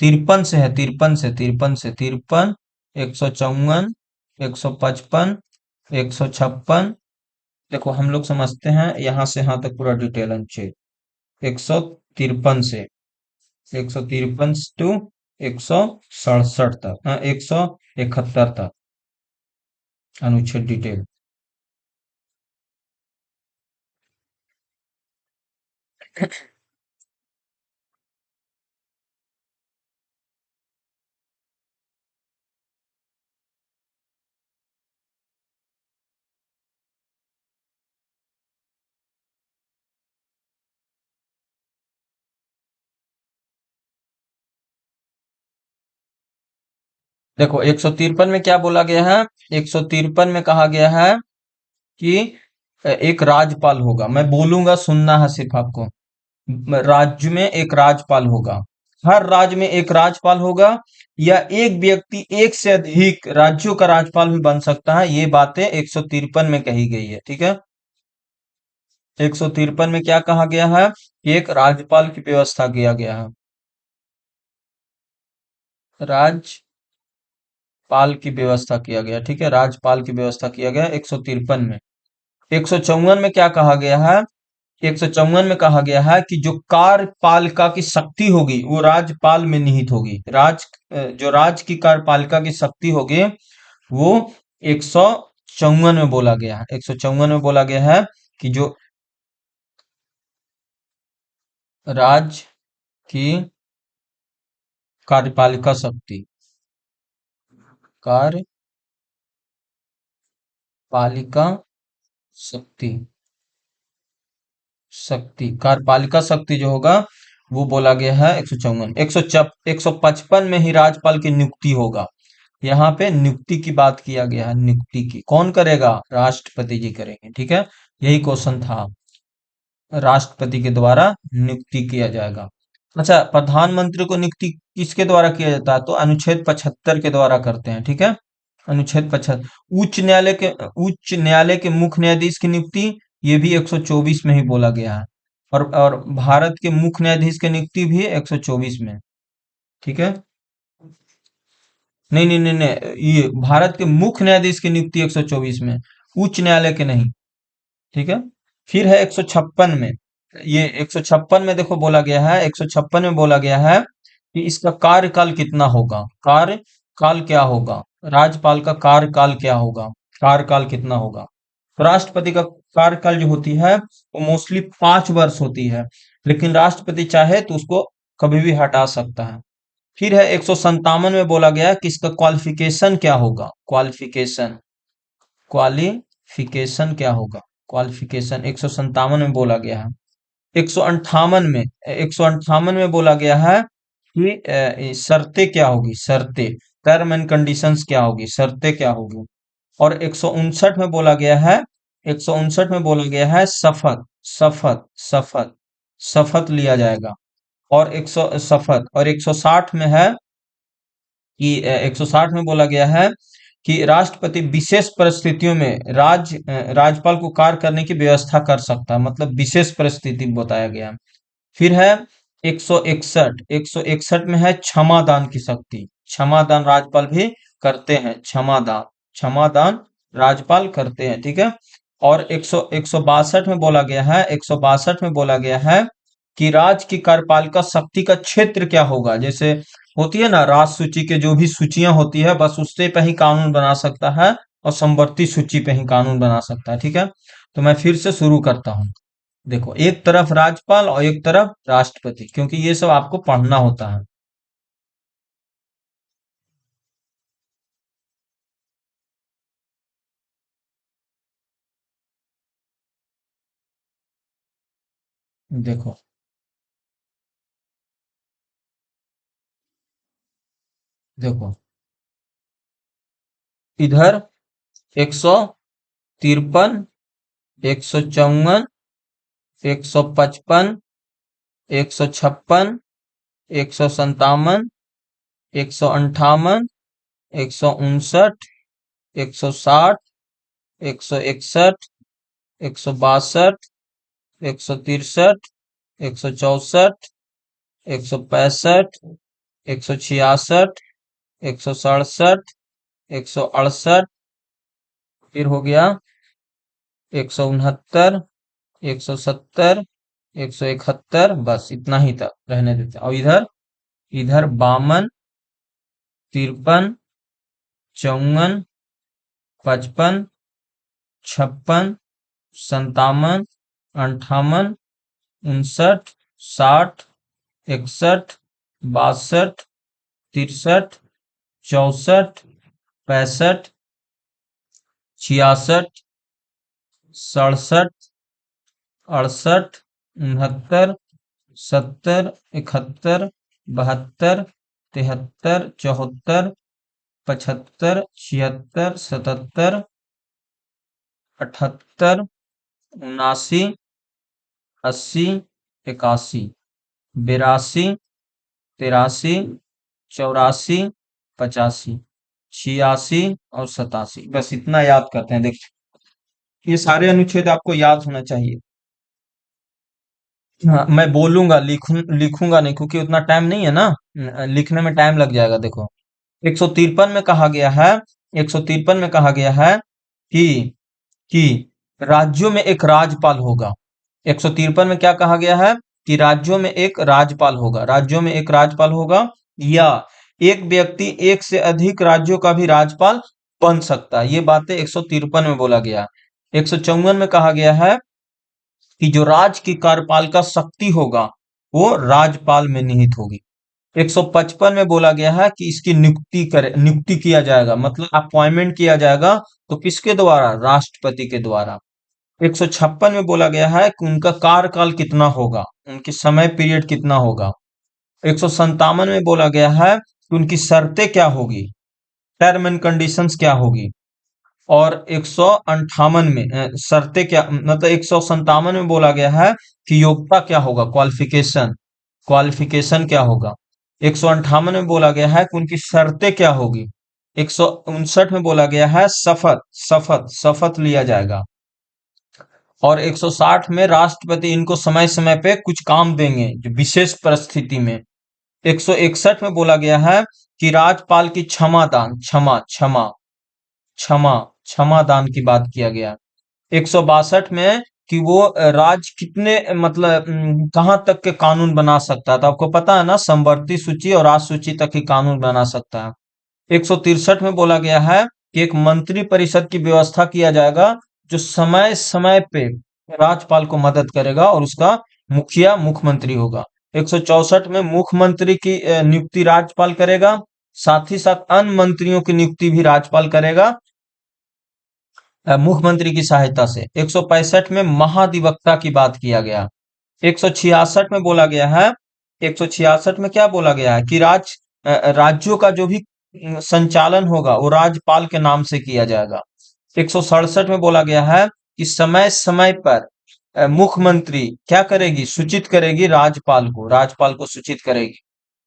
[SPEAKER 1] 53 से है, 53 से 154, 155, 156। देखो, हम लोग समझते हैं यहां से यहां तक पूरा डिटेल अनुच्छेद 153 से 153 टू 167 तक, 171 तक अनुच्छेद डिटेल। देखो 153 में क्या बोला गया है? 153 में कहा गया है कि एक राज्यपाल होगा। मैं बोलूंगा, सुनना है सिर्फ आपको। राज्य में एक राज्यपाल होगा। हर राज्य में एक राज्यपाल होगा, या एक व्यक्ति एक से अधिक राज्यों का राज्यपाल भी बन सकता है। ये बातें 153 में कही गई है, ठीक है। 153 में क्या कहा गया है? एक राज्यपाल की व्यवस्था किया गया है। राज्यपाल की व्यवस्था किया गया, ठीक है, राज्यपाल की व्यवस्था किया गया 153 में। 154 में क्या कहा गया है? 154 में कहा गया है कि जो कार्यपालिका की शक्ति होगी वो राज्यपाल में निहित होगी। जो राज्य की कार्यपालिका की शक्ति होगी वो 154 में बोला गया है। 154 में बोला गया है कि जो राज्य की कार्यपालिका शक्ति, कार्यपालिका शक्ति, कार्यपालिका शक्ति जो होगा वो बोला गया है 154। 155 में ही राज्यपाल की नियुक्ति होगा। यहाँ पे नियुक्ति की बात किया गया है। नियुक्ति की कौन करेगा? राष्ट्रपति जी करेंगे, ठीक है। यही क्वेश्चन था, राष्ट्रपति के द्वारा नियुक्ति किया जाएगा। अच्छा, प्रधानमंत्री को नियुक्ति किसके द्वारा किया जाता है? तो अनुच्छेद 75 के द्वारा करते हैं, ठीक है। अनुच्छेद 75। उच्च न्यायालय के मुख्य न्यायाधीश की नियुक्ति, ये भी 124 में ही बोला गया है। और भारत के मुख्य न्यायाधीश की नियुक्ति भी 124 में, ठीक है। नहीं नहीं नहीं नहीं, ये भारत के मुख्य न्यायाधीश की नियुक्ति 124 में, उच्च न्यायालय के नहीं, ठीक है। फिर है 156 में। ये 156 में देखो बोला गया है, 156 में बोला गया है कि इसका कार्यकाल कितना होगा। कार्यकाल क्या होगा? राज्यपाल का कार्यकाल क्या होगा? कार्यकाल कितना होगा? तो राष्ट्रपति का कार्यकाल जो होती है वो मोस्टली 5 वर्ष होती है, लेकिन राष्ट्रपति चाहे तो उसको कभी भी हटा सकता है। फिर है 157 में बोला गया है कि इसका क्वालिफिकेशन क्या होगा। क्वालिफिकेशन क्या होगा? क्वालिफिकेशन 157 में बोला गया है। 158 में बोला गया है कि शर्तें क्या होगी, शर्तें, टर्म एंड कंडीशंस क्या होगी, शर्तें क्या होगी। और 159 में बोला गया है, 159 में बोला गया है शपथ, शपथ, शपथ, शपथ लिया जाएगा। और 160 में है कि 160 में बोला गया है कि राष्ट्रपति विशेष परिस्थितियों में राज्यपाल को कार्य करने की व्यवस्था कर सकता है, मतलब विशेष परिस्थिति बताया गया है। फिर है 161 में है क्षमादान की शक्ति। क्षमादान राज्यपाल भी करते हैं, क्षमादान, क्षमादान राज्यपाल करते हैं, ठीक है। और 162 में बोला गया है, 162 में बोला गया है कि राज्य की कार्यपालिका शक्ति का क्षेत्र क्या होगा। जैसे होती है ना राज सूची के जो भी सूचियां होती है, बस उससे पे ही कानून बना सकता है, और संवर्ती सूची पे ही कानून बना सकता है, ठीक है। तो मैं फिर से शुरू करता हूँ। देखो, एक तरफ राज्यपाल और एक तरफ राष्ट्रपति, क्योंकि ये सब आपको पढ़ना होता है। देखो, देखो, इधर 153, 154, 155, 156, 157, 158, 159, 160, 161, 162, 163, 164, 165, 166, 167, 168, फिर हो गया 169, 170, 171, बस इतना ही तक रहने देते हैं। और इधर, इधर 52, 53, 54, 55, 56, 57, 58, 59, 60, 61, 62, 63, 64, 65, 66, 67, 68, 69, 70, 71, 72, 73, 74, 75, 76, 77, 78, 79, 80, 81, 82, 83, 84, 85, 86 और 87। बस इतना याद करते हैं। देखिए, ये सारे अनुच्छेद आपको याद होना चाहिए। हाँ, मैं बोलूंगा, लिखूंगा नहीं, क्योंकि उतना टाइम नहीं है ना। लिखने में टाइम लग जाएगा। देखो, 153 में कहा गया है, 153 में कहा गया है कि कि राज्यों में एक राज्यपाल होगा। 153 में क्या कहा गया है कि राज्यों में एक राज्यपाल होगा, राज्यों में एक राज्यपाल होगा, या एक व्यक्ति एक से अधिक राज्यों का भी राज्यपाल बन सकता है। ये बातें 153 में बोला गया। 154 में कहा गया है कि जो राज्य की कार्यपालिका शक्ति होगा वो राज्यपाल में निहित होगी। 155 में बोला गया है कि इसकी नियुक्ति किया जाएगा, मतलब अपॉइंटमेंट किया जाएगा। तो किसके द्वारा? राष्ट्रपति के द्वारा। 156 में बोला गया है कि उनका कार्यकाल कितना होगा, उनकी समय पीरियड कितना होगा। 157 में बोला गया है कि उनकी शर्तें क्या होगी, टर्म एंड कंडीशंस क्या होगी। और 158 में शर्तें क्या, मतलब 157 में बोला गया है कि योग्यता क्या होगा, क्वालिफिकेशन, क्वालिफिकेशन क्या होगा। 158 में बोला गया है कि उनकी शर्तें क्या होगी। 159 में बोला गया है शपथ, शपथ, शपथ लिया जाएगा। और 160 में राष्ट्रपति इनको समय समय पे कुछ काम देंगे जो विशेष परिस्थिति में। 161 में बोला गया है कि राज्यपाल की क्षमा दान, क्षमा क्षमा क्षमा क्षमा दान की बात किया गया। 162 में कि वो राज्य कितने, मतलब कहाँ तक के कानून बना सकता है। तो आपको पता है ना, समवर्ती सूची और राज सूची तक ही कानून बना सकता है। 163 में बोला गया है कि एक मंत्री परिषद की व्यवस्था किया जाएगा जो समय समय पे राज्यपाल को मदद करेगा, और उसका मुखिया मुख्यमंत्री होगा। 164 में मुख्यमंत्री की नियुक्ति राज्यपाल करेगा, साथ ही साथ अन्य मंत्रियों की नियुक्ति भी राज्यपाल करेगा मुख्यमंत्री की सहायता से। 165 में महाधिवक्ता की बात किया गया। 166 में बोला गया है, 166 में क्या बोला गया है कि राज्यों का जो भी संचालन होगा वो राज्यपाल के नाम से किया जाएगा। 167 में बोला गया है कि समय समय पर मुख्यमंत्री क्या करेगी, सूचित करेगी राज्यपाल को, राज्यपाल को सूचित करेगी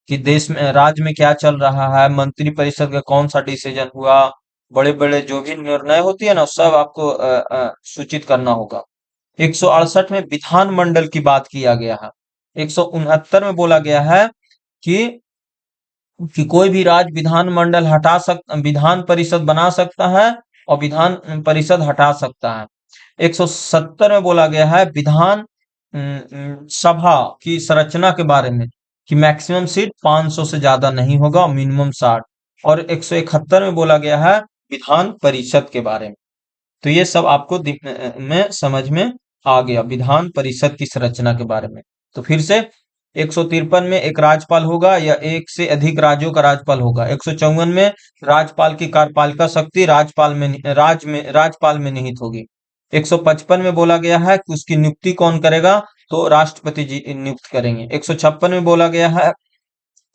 [SPEAKER 1] कि देश में, राज्य में क्या चल रहा है, मंत्री परिषद का कौन सा डिसीजन हुआ, बड़े बड़े जो भी निर्णय होती है ना, सब आपको सूचित करना होगा। 168 में विधानमंडल की बात किया गया है। 169 में बोला गया है कि कोई भी राज्य विधान परिषद बना सकता है और विधान परिषद हटा सकता है। 170 में बोला गया है विधान सभा की संरचना के बारे में कि मैक्सिमम सीट 500 से ज्यादा नहीं होगा और मिनिमम 60। और 171 में बोला गया है विधान परिषद के बारे में। तो ये सब आपको में समझ में आ गया, विधान परिषद की संरचना के बारे में। तो फिर से 153 में एक राज्यपाल होगा या एक से अधिक राज्यों का राज्यपाल होगा। 154 में राज्यपाल की कार्यपालिका शक्ति राज्यपाल में निहित होगी। 155 में बोला गया है कि उसकी नियुक्ति कौन करेगा, तो राष्ट्रपति जी नियुक्त करेंगे। 156 में बोला गया है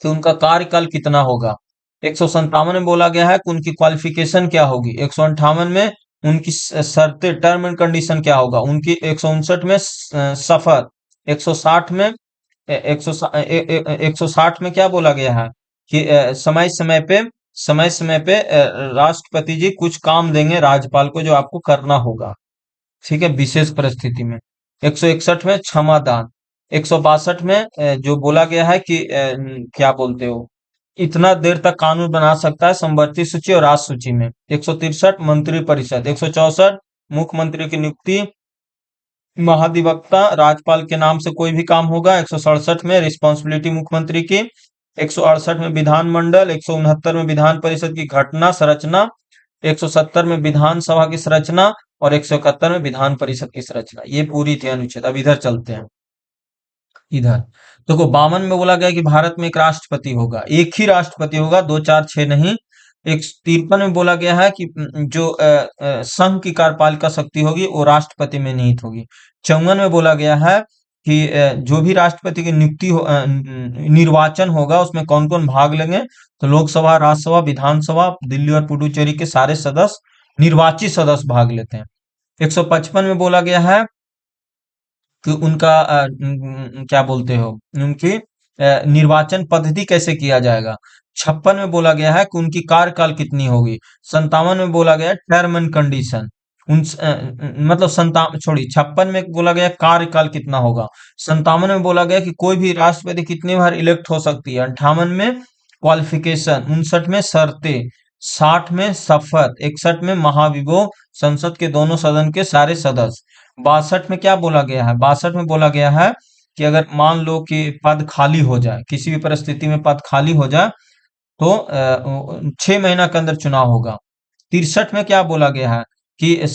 [SPEAKER 1] कि उनका कार्यकाल कितना होगा। 157 में बोला गया है कि उनकी क्वालिफिकेशन क्या होगी। 158 में उनकी शर्तें, टर्म एंड कंडीशन क्या होगा उनकी। 159 में शपथ। 160 में 160 में क्या बोला गया है कि समय समय पे राष्ट्रपति जी कुछ काम देंगे राज्यपाल को जो आपको करना होगा, ठीक है, विशेष परिस्थिति में। 161 में क्षमा दान। 162 में जो बोला गया है कि क्या बोलते हो, इतना देर तक कानून बना सकता है समवर्ती सूची और राज सूची में। 163 मंत्री परिषद। 164 मुख्यमंत्री की नियुक्ति, महाधिवक्ता, राज्यपाल के नाम से कोई भी काम होगा। 167 में रिस्पॉन्सिबिलिटी मुख्यमंत्री की। 168 में विधानमंडल, 169 में विधान परिषद की घटना संरचना, 170 में विधानसभा की संरचना और 171 में विधान परिषद की संरचना। ये पूरी थी अनुच्छेद। अब इधर चलते हैं। इधर देखो 52 में बोला गया कि भारत में एक राष्ट्रपति होगा, एक ही राष्ट्रपति होगा, 2 4 6 नहीं। 153 में बोला गया है कि जो संघ की कार्यपालिका शक्ति होगी वो राष्ट्रपति में निहित होगी। 54 में बोला गया है कि जो भी राष्ट्रपति की नियुक्ति निर्वाचन होगा उसमें कौन कौन भाग लेंगे, तो लोकसभा, राज्यसभा, विधानसभा, दिल्ली और पुडुचेरी के सारे सदस्य, निर्वाचित सदस्य भाग लेते हैं। 155 में बोला गया है कि उनका क्या बोलते हो, उनकी निर्वाचन पद्धति कैसे किया जाएगा। 56 में बोला गया है कि उनकी कार्यकाल कितनी होगी। 57 में बोला गया टर्म एंड कंडीशन, मतलब 57 छोड़ी 56 में बोला गया कार्यकाल कितना होगा। 57 में बोला गया कि कोई भी राष्ट्रपति कितनी बार इलेक्ट हो सकती है। 58 में क्वालिफिकेशन, 59 में शर्तें, 60 में शपथ, 61 में महाभियोग, संसद के दोनों सदन के सारे सदस्य। 62 में क्या बोला गया है, 62 में बोला गया है कि अगर मान लो कि पद खाली हो जाए, किसी भी परिस्थिति में पद खाली हो जाए तो 6 महीना के अंदर चुनाव होगा। 63 में क्या बोला गया है कि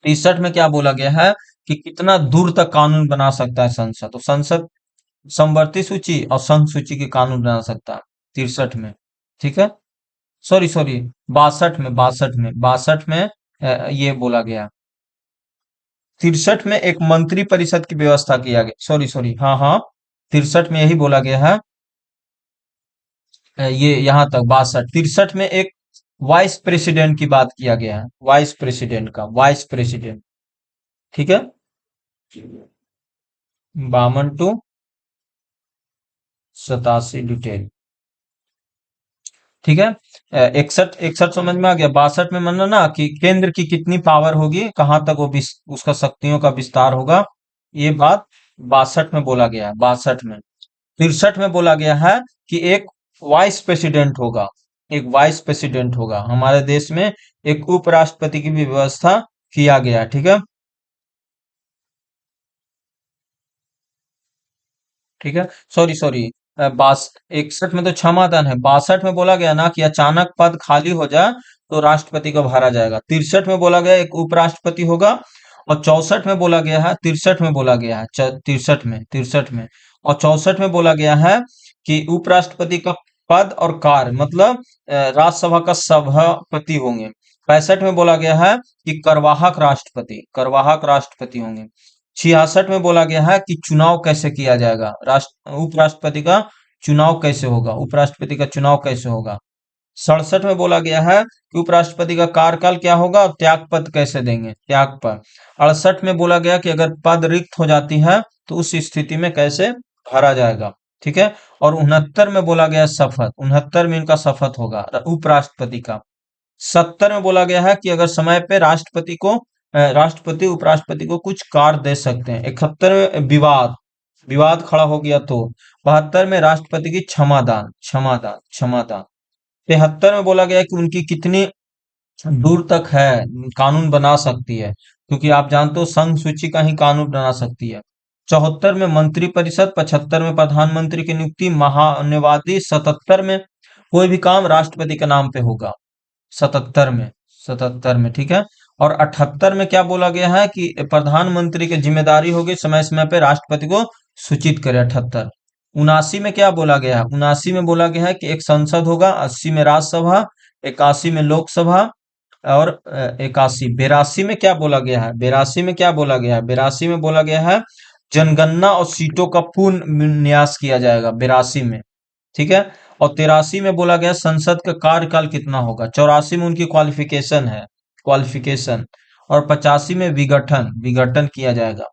[SPEAKER 1] 63 में क्या बोला गया है कि कितना दूर तक कानून बना सकता है संसद, तो संसद समवर्ती सूची और संघ सूची के कानून बना सकता है 63 में। ठीक है, सॉरी सॉरी 62 में ये बोला गया। 63 में एक मंत्री परिषद की व्यवस्था किया गया, सॉरी सॉरी, हाँ हाँ 63 में यही बोला गया है। ये यहाँ तक 63 में एक वाइस प्रेसिडेंट की बात किया गया है, वाइस प्रेसिडेंट का, वाइस प्रेसिडेंट। ठीक है, 52 टू 87 डिटेल। ठीक है, 61 61 समझ में आ गया। 62 में मानना ना कि केंद्र की कितनी पावर होगी, कहां तक वो उसका शक्तियों का विस्तार होगा, ये बात 62 में बोला गया है। 62 में 63 में बोला गया है कि एक वाइस प्रेसिडेंट होगा, एक वाइस प्रेसिडेंट होगा हमारे देश में, एक उपराष्ट्रपति की भी व्यवस्था किया गया। ठीक है, ठीक है, सॉरी सॉरी, बास 61 में तो क्षमादान है। 62 में बोला गया ना कि अचानक पद खाली हो जाए तो राष्ट्रपति को भरा जाएगा। 63 में बोला गया एक उपराष्ट्रपति होगा। और 64 में बोला गया है, 63 में बोला गया है, 63 में और 64 में बोला गया है कि उपराष्ट्रपति का पद और कार्य मतलब राज्यसभा का सभापति होंगे। 65 में बोला गया है कि करवाहक राष्ट्रपति होंगे। 66 में बोला गया है कि चुनाव कैसे किया जाएगा, राष्ट्र उपराष्ट्रपति का चुनाव कैसे होगा, उपराष्ट्रपति का चुनाव कैसे होगा। 67 में बोला गया है कि उपराष्ट्रपति का कार्यकाल क्या होगा और त्याग पद कैसे देंगे, त्याग पद। 68 में बोला गया कि अगर पद रिक्त हो जाती है तो उस स्थिति में कैसे भरा जाएगा। ठीक है, और 69 में बोला गया शपथ, 69 में इनका शपथ होगा उपराष्ट्रपति का। 70 में बोला गया है कि अगर समय पे राष्ट्रपति उपराष्ट्रपति को कुछ कार्य दे सकते हैं। 71 में विवाद खड़ा हो गया तो। 72 में राष्ट्रपति की क्षमादान। 73 में बोला गया है कि उनकी कितनी दूर तक है कानून बना सकती है, क्योंकि आप जानते हो संघ सूची का ही कानून बना सकती है। 74 में मंत्री परिषद, 75 में प्रधानमंत्री की नियुक्ति, महान्यवादी। 77 में कोई भी काम राष्ट्रपति के नाम पे होगा। 77 में ठीक है। और 78 में क्या बोला गया है कि प्रधानमंत्री की जिम्मेदारी होगी समय समय पे राष्ट्रपति को सूचित करे। 78। 79 में क्या बोला गया है, 79 में बोला गया है कि एक संसद होगा, 80 में राज्यसभा, 81 में लोकसभा और 81। 82 में क्या बोला गया है, 82 में क्या बोला गया है, 82 में बोला गया है जनगणना और सीटों का पूर्ण न्यास किया जाएगा 82 में। ठीक है, और 83 में बोला गया संसद का कार्यकाल कितना होगा। 84 में उनकी क्वालिफिकेशन। और 85 में विघटन किया जाएगा।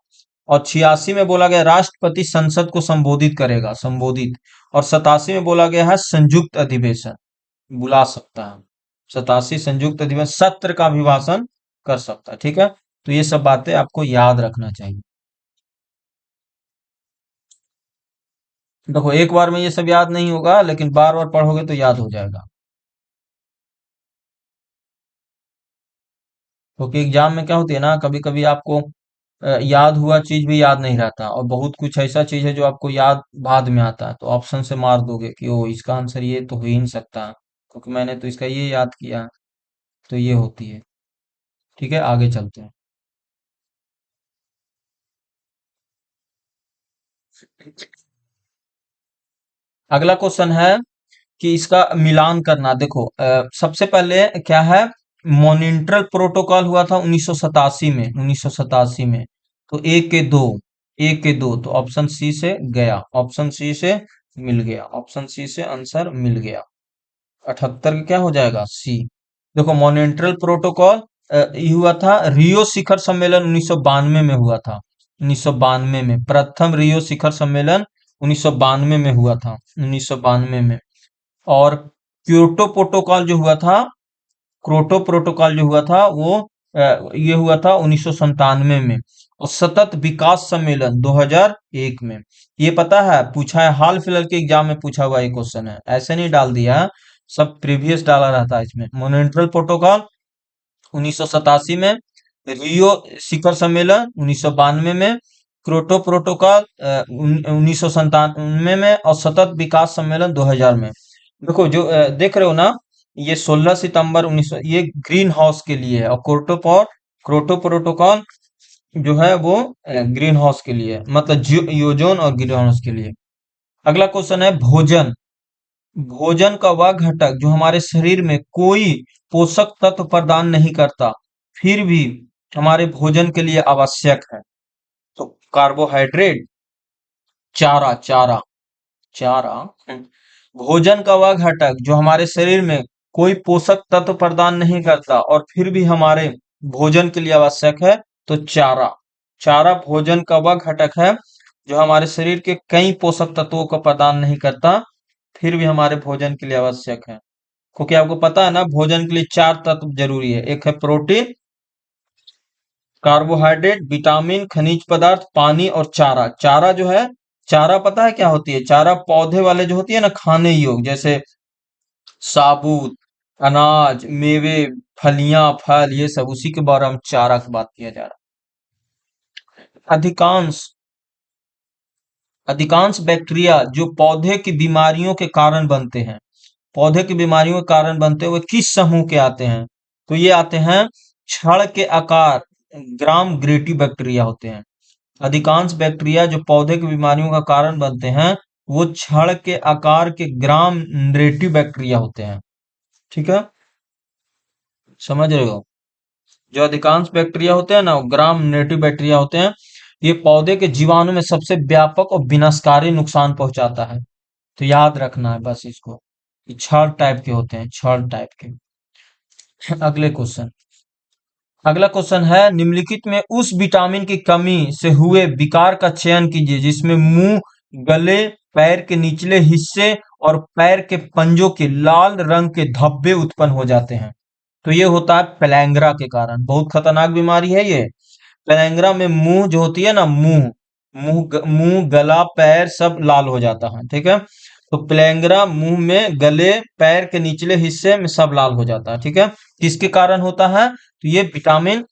[SPEAKER 1] और 86 में बोला गया राष्ट्रपति संसद को संबोधित। और 87 में बोला गया है संयुक्त अधिवेशन बुला सकता है। 87 संयुक्त अधिवेशन सत्र का अभिभाषण कर सकता है। ठीक है, तो ये सब बातें आपको याद रखना चाहिए। देखो एक बार में ये सब याद नहीं होगा, लेकिन बार बार पढ़ोगे तो याद हो जाएगा, क्योंकि एग्जाम में क्या होती है ना, कभी कभी आपको याद हुआ चीज भी याद नहीं रहता, और बहुत कुछ ऐसा चीज है जो आपको याद बाद में आता है, तो ऑप्शन से मार दोगे कि ओ इसका आंसर ये तो हो ही नहीं सकता, क्योंकि मैंने तो इसका ये याद किया। तो ये होती है। ठीक है, आगे चलते हैं। अगला क्वेश्चन है कि इसका मिलान करना। देखो सबसे पहले क्या है, मॉनिट्रल प्रोटोकॉल हुआ था 1987 में, 1987 में। तो एक के दो तो ऑप्शन सी से गया, ऑप्शन सी से मिल गया, ऑप्शन सी से आंसर मिल गया। 78 का क्या हो जाएगा, सी। देखो मॉनिट्रल प्रोटोकॉल ये हुआ था रियो शिखर सम्मेलन 1992 में हुआ था। 1992 में प्रथम रियो शिखर सम्मेलन 1992 में हुआ था, 1992 में। और क्योटो प्रोटोकॉल जो हुआ था, क्योटो प्रोटोकॉल जो हुआ था वो ये हुआ था 1997 में। और सतत विकास सम्मेलन 2001 में। ये पता है, पूछा है हाल फिलहाल के एग्जाम में पूछा हुआ ये क्वेश्चन है, ऐसे नहीं डाल दिया है, सब प्रीवियस डाला रहता है इसमें। मॉनिट्रल प्रोटोकॉल 1987 में, रियो शिखर सम्मेलन 1992 में, क्योटो प्रोटोकॉल 1997 में, और सतत विकास सम्मेलन 2000 में। देखो जो देख रहे हो ना, ये 16 सितंबर 1900, ये ग्रीन हाउस के लिए है, और क्योटो प्रोटोकॉल जो है वो ग्रीन हाउस के लिए है, मतलब ओजोन और ग्रीन हाउस के लिए। अगला क्वेश्चन है भोजन। भोजन का वह घटक जो हमारे शरीर में कोई पोषक तत्व प्रदान नहीं करता, फिर भी हमारे भोजन के लिए आवश्यक है। तो कार्बोहाइड्रेट, चारा, चारा, चारा। भोजन का वह घटक जो हमारे शरीर में कोई पोषक तत्व प्रदान नहीं करता और फिर भी हमारे भोजन के लिए आवश्यक है, तो चारा। चारा भोजन का वह घटक है जो हमारे शरीर के कई पोषक तत्वों का प्रदान नहीं करता, फिर भी हमारे भोजन के लिए आवश्यक है। क्योंकि आपको पता है ना, भोजन के लिए चार तत्व जरूरी है, एक है प्रोटीन, कार्बोहाइड्रेट, विटामिन, खनिज पदार्थ, पानी और चारा। चारा जो है, चारा पता है क्या होती है, चारा पौधे वाले जो होती है ना खाने योग्य, जैसे साबूत, अनाज, मेवे, फलियां, फल, ये सब उसी के बारे में चारा की बात किया जा रहा है। अधिकांश अधिकांश बैक्टीरिया जो पौधे की बीमारियों के कारण बनते हैं, पौधे की बीमारियों के कारण बनते हुए किस समूह के आते हैं, तो ये आते हैं छड़ के आकार, ग्राम ग्रेटी बैक्टीरिया होते हैं। अधिकांश बैक्टीरिया जो पौधे की बीमारियों का कारण बनते हैं, वो छड़ के आकार के ग्राम नेगेटिव बैक्टीरिया होते हैं। ठीक है, समझ रहे हो। जो अधिकांश बैक्टीरिया होते हैं ना, वो ग्राम नेगेटिव बैक्टीरिया होते हैं। ये पौधे के जीवाणु में सबसे व्यापक और विनाशकारी नुकसान पहुंचाता है। तो याद रखना है बस इसको, कि छह टाइप के होते हैं, छह टाइप के। अगले क्वेश्चन अगला क्वेश्चन है, निम्नलिखित में उस विटामिन की कमी से हुए विकार का चयन कीजिए जिसमें मुंह, गले, पैर के निचले हिस्से और पैर के पंजों के लाल रंग के धब्बे उत्पन्न हो जाते हैं। तो ये होता है पेलैंग्रा के कारण, बहुत खतरनाक बीमारी है ये। पेलैंग्रा में मुंह जो होती है ना, मुंह गला पैर सब लाल हो जाता है। ठीक है, तो पेलैंग्रा मुंह में, गले, पैर के निचले हिस्से में सब लाल हो जाता है। ठीक है, किसके कारण होता है, तो ये विटामिन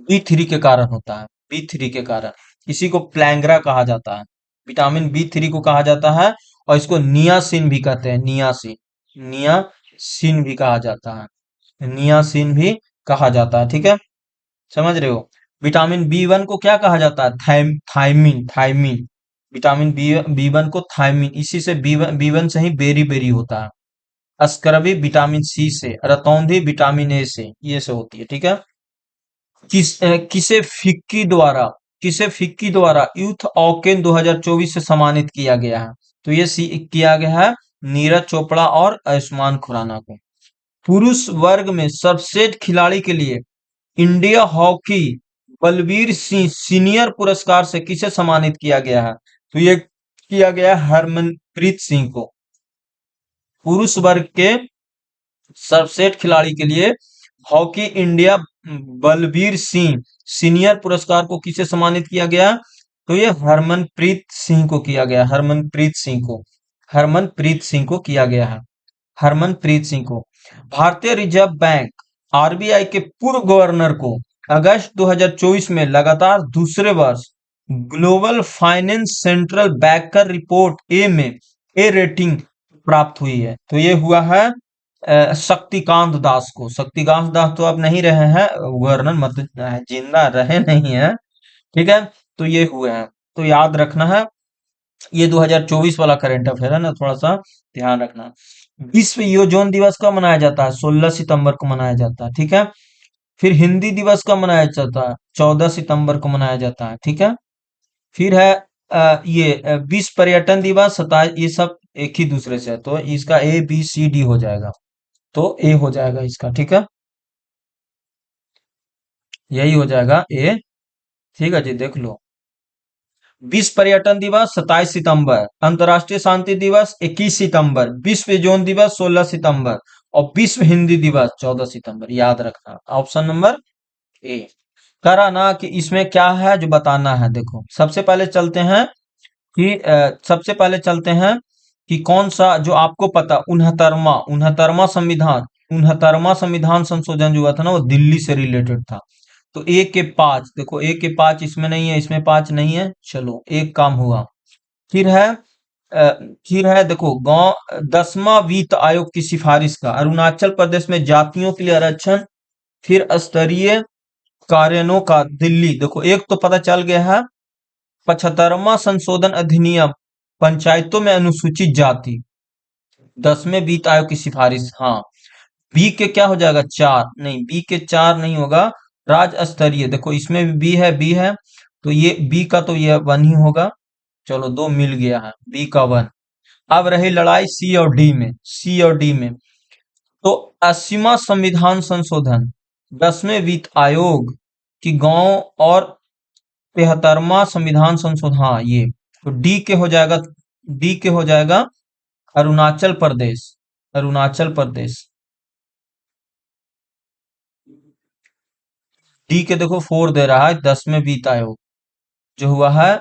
[SPEAKER 1] बी 3 के कारण होता है, बी 3 के कारण। इसी को प्लैंग्रा कहा जाता है, विटामिन बी 3 को कहा जाता है। और इसको नियासिन भी कहते हैं, नियासिन, नियासिन भी कहा जाता है, नियासिन भी कहा जाता है। ठीक है, समझ रहे हो। विटामिन बी 1 को क्या कहा जाता है, थायमिन, थायमिन। विटामिन बी 1 को थायमिन, इसी से बी वन से ही बेरी बेरी होता है। अस्करबी विटामिन सी से, रतौंधी विटामिन ए से, ये से होती है। ठीक है, किसे फिक्की द्वारा यूथ ऑकेन 2024 से सम्मानित किया गया है, तो ये किया गया है नीरज चोपड़ा और आयुष्मान खुराना को। पुरुष वर्ग में सर्वश्रेष्ठ खिलाड़ी के लिए India hockey Balbir Singh senior पुरस्कार से किसे सम्मानित किया गया है, तो ये किया गया हरमनप्रीत सिंह को। पुरुष वर्ग के सर्वश्रेष्ठ खिलाड़ी के लिए hockey India Balbir Singh senior पुरस्कार को किसे सम्मानित किया गया, तो ये हरमनप्रीत सिंह को किया गया, हरमनप्रीत सिंह को किया गया है, हरमनप्रीत सिंह को। भारतीय रिजर्व बैंक आरबीआई के पूर्व गवर्नर को अगस्त 2024 में लगातार दूसरे वर्ष global finance central banker report A में ए रेटिंग प्राप्त हुई है। तो ये हुआ है शक्तिकांत दास को। शक्तिकांत दास तो अब नहीं रहे हैं, गवर्नर मत जिंदा रहे नहीं है, ठीक है। तो ये हुए हैं, तो याद रखना है। ये 2024 वाला करंट अफेयर है ना, थोड़ा सा ध्यान रखना। विश्व योजन दिवस कब मनाया जाता है? 16 सितंबर को मनाया जाता है, ठीक है। फिर हिंदी दिवस कब मनाया जाता है? 14 सितंबर को मनाया जाता है, ठीक है। फिर है विश्व पर्यटन दिवस 27, ये सब एक ही दूसरे से है, तो इसका ABCD हो जाएगा। तो ए हो जाएगा इसका, ठीक है। यही हो जाएगा ए, ठीक है जी, देख लो। विश्व पर्यटन दिवस 27 सितंबर, अंतर्राष्ट्रीय शांति दिवस 21 सितंबर, विश्व यौन दिवस 16 सितंबर और विश्व हिंदी दिवस 14 सितंबर। याद रखना, ऑप्शन नंबर ए। करा ना कि इसमें क्या है जो बताना है। देखो सबसे पहले चलते हैं सबसे पहले चलते हैं कि कौन सा जो आपको पता, उनहत्तरवा संविधान, 69वां संविधान संशोधन जो हुआ था ना, वो दिल्ली से रिलेटेड था। तो ए के 5, देखो ए के 5 इसमें नहीं है, इसमें 5 नहीं है, चलो एक काम हुआ। फिर है फिर है देखो गांव 10वां वित्त आयोग की सिफारिश का अरुणाचल प्रदेश में जातियों के लिए आरक्षण। फिर स्तरीय कार्यान्वयन का दिल्ली, देखो एक तो पता चल गया है। 75वां संशोधन अधिनियम पंचायतों में अनुसूचित जाति, 10वें वित्त आयोग की सिफारिश, हाँ। बी के क्या हो जाएगा? 4 नहीं, बी के 4 नहीं होगा। राज्य स्तरीय, देखो इसमें भी बी है, तो ये बी का तो ये 1 ही होगा। चलो 2 मिल गया है, बी का 1। अब रही लड़ाई सी और डी में। तो 80वां संविधान संशोधन, 10वें वित्त आयोग की गांव और 73वां संविधान संशोधन, हाँ ये। तो डी के हो जाएगा अरुणाचल प्रदेश। अरुणाचल प्रदेश डी के देखो 4 दे रहा है, 10वें वित्त आयोग जो हुआ है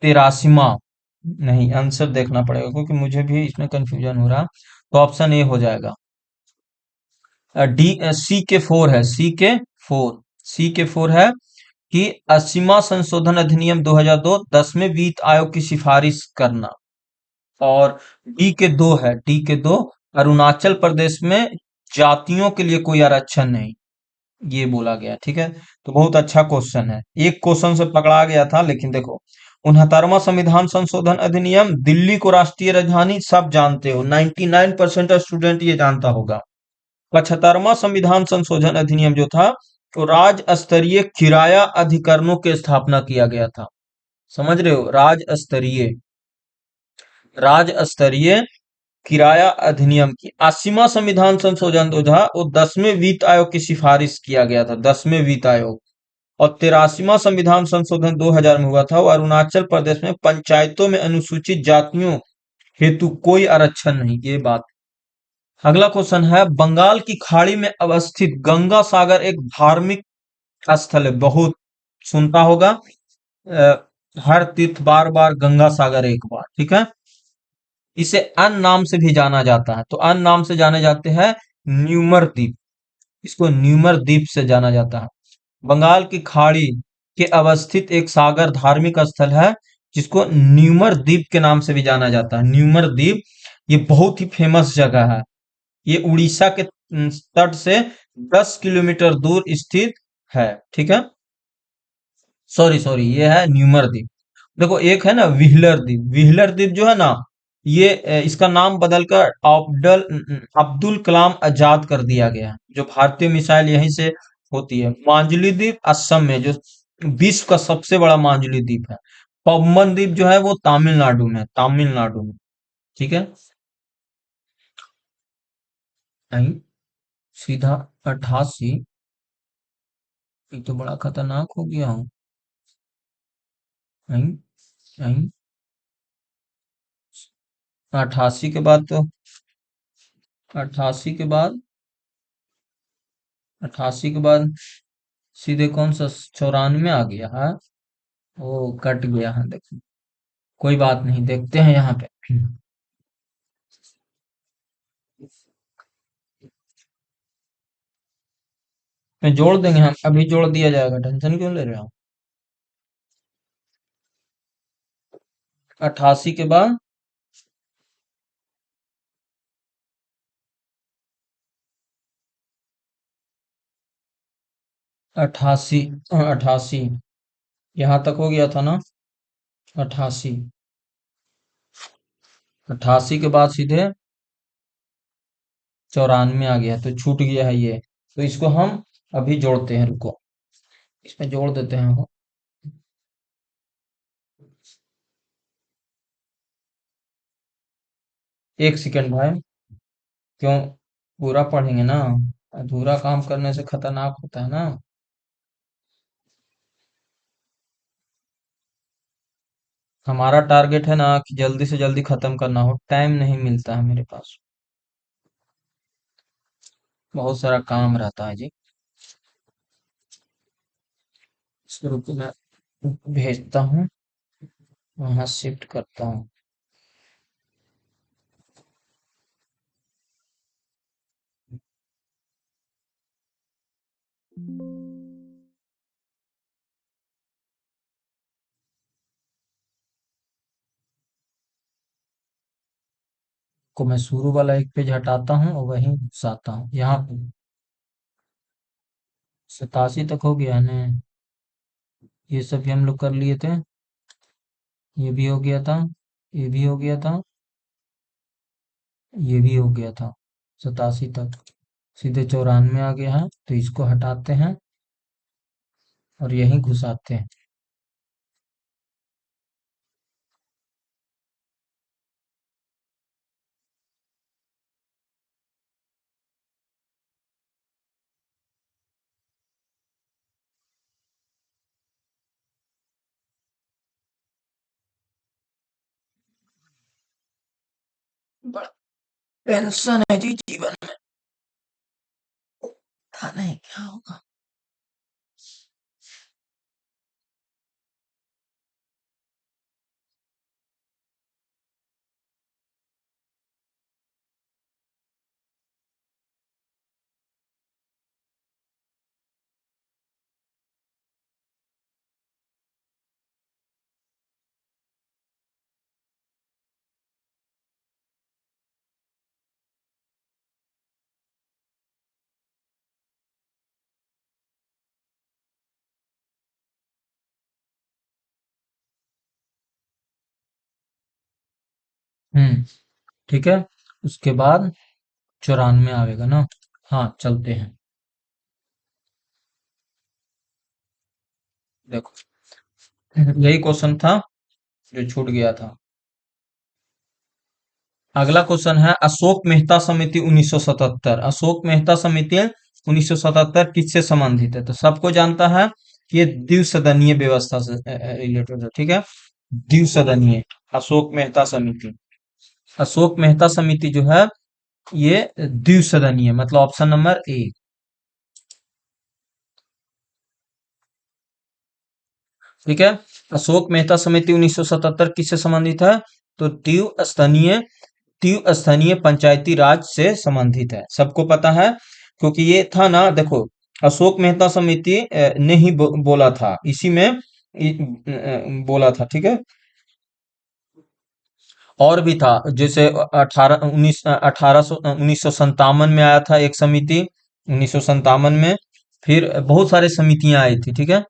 [SPEAKER 1] 83वां। नहीं, आंसर देखना पड़ेगा क्योंकि मुझे भी इसमें कंफ्यूजन हो रहा। तो ऑप्शन ए हो जाएगा। डी सी के 4 है, सी के 4 है कि 80वां संशोधन अधिनियम 2002 10वें वित्त आयोग की सिफारिश करना। और डी के 2 अरुणाचल प्रदेश में जातियों के लिए कोई आरक्षण नहीं, ये बोला गया, ठीक है। तो बहुत अच्छा क्वेश्चन है, एक क्वेश्चन से पकड़ा गया था। लेकिन देखो 69वां संविधान संशोधन अधिनियम, दिल्ली को राष्ट्रीय राजधानी सब जानते हो, 99% स्टूडेंट ये जानता होगा। 75वां संविधान संशोधन अधिनियम जो था, तो राज्य स्तरीय किराया अधिकरणों की स्थापना किया गया था। समझ रहे हो? राज्य स्तरीय किराया अधिनियम की 80वां संविधान संशोधन जो था, वो 10वें वित्त आयोग की सिफारिश किया गया था, 10वें वित्त आयोग। और 83वां संविधान संशोधन 2000 में हुआ था, वो अरुणाचल प्रदेश में पंचायतों में अनुसूचित जातियों हेतु कोई आरक्षण नहीं, ये बात। अगला क्वेश्चन है, बंगाल की खाड़ी में अवस्थित गंगा सागर एक धार्मिक स्थल है, बहुत सुनता होगा। हर तीर्थ बार बार गंगा सागर एक बार, ठीक है। इसे अन्य नाम से भी जाना जाता है, तो अन्य नाम से जाने जाते हैं न्यूमर द्वीप। इसको न्यूमर द्वीप से जाना जाता है। बंगाल की खाड़ी के अवस्थित एक सागर धार्मिक स्थल है, जिसको न्यूमर द्वीप के नाम से भी जाना जाता है। न्यूमर द्वीप ये बहुत ही फेमस जगह है। ये उड़ीसा के तट से 10 किलोमीटर दूर स्थित है, ठीक है। सॉरी सॉरी, ये है न्यूमर द्वीप। देखो एक है ना व्हीलर द्वीप, व्हीलर द्वीप जो है ना, ये इसका नाम बदलकर अब्दुल कलाम आजाद कर दिया गया है। जो भारतीय मिसाइल यहीं से होती है। मांजुली द्वीप असम में, जो विश्व का सबसे बड़ा मांजुली द्वीप है। पम्बन द्वीप जो है वो तमिलनाडु में, ठीक है। नहीं, सीधा 88। ये तो बड़ा खतरनाक हो गया हूँ। नहीं, नहीं, 88 के बाद तो 88 के बाद 88 के बाद सीधे कौन सा 94 आ गया है। वो कट गया है, देखो कोई बात नहीं, देखते हैं यहाँ पे। इसमें जोड़ देंगे हम, अभी जोड़ दिया जाएगा, टेंशन क्यों ले रहे हो। 88 के बाद 88, 88 यहाँ तक हो गया था ना। 88, 88 के बाद सीधे 94 आ गया, तो छूट गया है ये। तो इसको हम अभी जोड़ते हैं, रुको, इसमें जोड़ देते हैं हम। एक सेकंड भाई, क्यों, पूरा पढ़ेंगे ना, अधूरा काम करने से खतरनाक होता है ना। हमारा टारगेट है ना कि जल्दी से जल्दी खत्म करना हो, टाइम नहीं मिलता है मेरे पास, बहुत सारा काम रहता है जी। इसको रुको, मैं भेजता हूँ, वहां शिफ्ट करता हूँ। को मैं शुरू वाला एक पेज हटाता हूँ और वहीं घुसाता हूँ यहाँ पे। 87 तक हो गया है ना, ये सब भी हम लोग कर लिए थे, ये भी हो गया था, ये भी हो गया था, ये भी हो गया था। 87 तक, सीधे 94 आ गया है, तो इसको हटाते हैं और यहीं घुसाते हैं। बड़ा टेंशन है जी जीवन में, पता नहीं क्या होगा। ठीक है, उसके बाद 94 आएगा ना। हाँ, चलते हैं, देखो यही क्वेश्चन था जो छूट गया था। अगला क्वेश्चन है, अशोक मेहता समिति 1977, अशोक मेहता समिति 1977 किससे संबंधित है। तो सबको जानता है कि ये द्विसदनीय व्यवस्था से रिलेटेड है, ठीक है, द्विसदनीय, अशोक मेहता समिति। अशोक मेहता समिति जो है ये द्विसदनीय, मतलब ऑप्शन नंबर ए। ठीक है, अशोक मेहता समिति 1977 किससे संबंधित है, तो द्विस्थनीय पंचायती राज से संबंधित है, सबको पता है, क्योंकि ये था ना, देखो अशोक मेहता समिति ने ही बोला था, इसी में बोला था, ठीक है। और भी था, जैसे 1957 में आया था एक समिति, 1957 में, फिर बहुत सारे समितियां आई थी, ठीक है।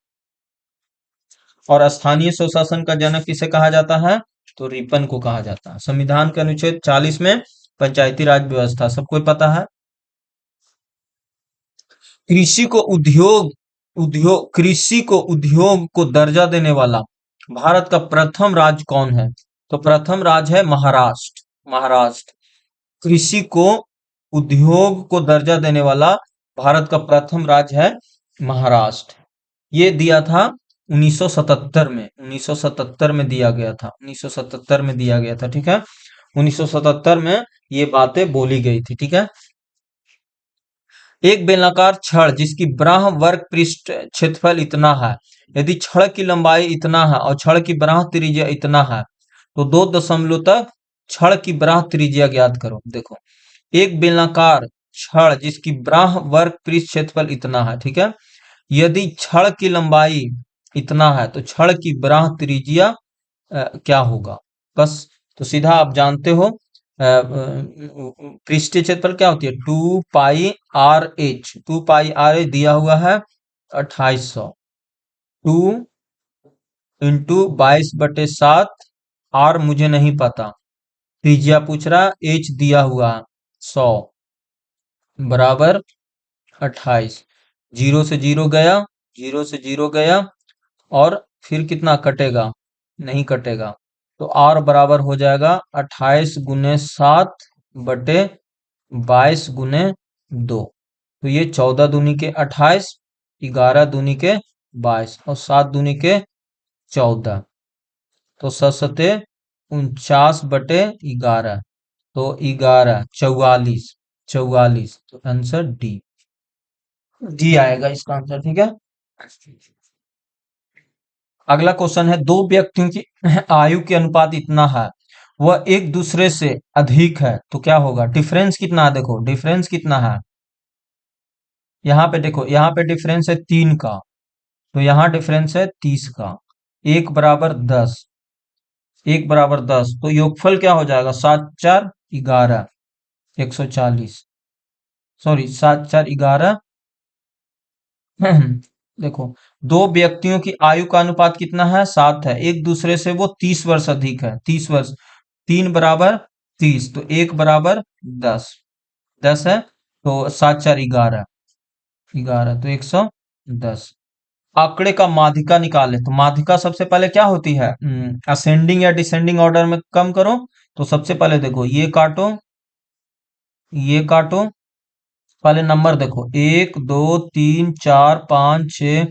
[SPEAKER 1] और स्थानीय स्वशासन का जनक किसे कहा जाता है, तो रिपन को कहा जाता है। संविधान के अनुच्छेद 40 में पंचायती राज व्यवस्था सबको पता है। कृषि को उद्योग उद्योग कृषि को उद्योग को दर्जा देने वाला भारत का प्रथम राज्य कौन है, तो प्रथम राज्य है महाराष्ट्र। महाराष्ट्र कृषि को उद्योग को दर्जा देने वाला भारत का प्रथम राज्य है महाराष्ट्र। ये दिया था 1977 में, 1977 में दिया गया था, 1977 में दिया गया था, ठीक है। 1977 में ये बातें बोली गई थी, ठीक है। एक बेलनाकार छड़ जिसकी बाह्य वर्ग पृष्ठ क्षेत्रफल इतना है, यदि छड़ की लंबाई इतना है और छड़ की बाह्य त्रिज्या इतना है, तो दो दशमलव तक छड़ की बाह्य त्रिज्या ज्ञात करो। देखो, एक बेलनाकार छड़ जिसकी बाह्य वर्ग पृष्ठ क्षेत्रफल इतना है, ठीक है। यदि छड़ की लंबाई इतना है तो छड़ की बाह्य त्रिज्या क्या होगा? बस, तो सीधा आप जानते हो पृष्ठीय क्षेत्रफल क्या होती है, 2 पाई आर एच। 2 पाई आर एच दिया हुआ है 2800, 2 × 22/7, आर मुझे नहीं पता, त्रिज्या पूछ रहा, एच दिया हुआ 100 बराबर 28। जीरो से जीरो गया, जीरो से जीरो गया, और फिर कितना कटेगा? नहीं कटेगा, तो आर बराबर हो जाएगा 28 × 7/22 × 2। तो ये 14 दूनी के 28, 11 दूनी के 22 और 7 दूनी के 14, तो सतते 49/11, तो 11 44, 44, तो आंसर डी, डी आएगा इसका आंसर, ठीक है। अगला क्वेश्चन है, दो व्यक्तियों की आयु के अनुपात इतना है, वह एक दूसरे से अधिक है, तो क्या होगा? डिफरेंस कितना है, देखो डिफरेंस कितना है, यहाँ पे देखो, यहाँ पे डिफरेंस है 3 का, तो यहाँ डिफरेंस है 30 का। 1 = 10, 1 = 10, तो योगफल क्या हो जाएगा? 7×4 = 11, 140, सॉरी 7×4 = 11। देखो, दो व्यक्तियों की आयु का अनुपात कितना है? 7 है, एक दूसरे से वो 30 वर्ष अधिक है, 30 वर्ष, 3 = 30, तो 1 = 10, 10 है, तो 7×4 = 11, 11, तो 110। आंकड़े का माध्यिका निकाले, तो माध्यिका सबसे पहले क्या होती है? असेंडिंग या डिसेंडिंग ऑर्डर में कम करो। तो सबसे पहले देखो, ये काटो, ये काटो, पहले नंबर देखो, 1 2 3 4 5 6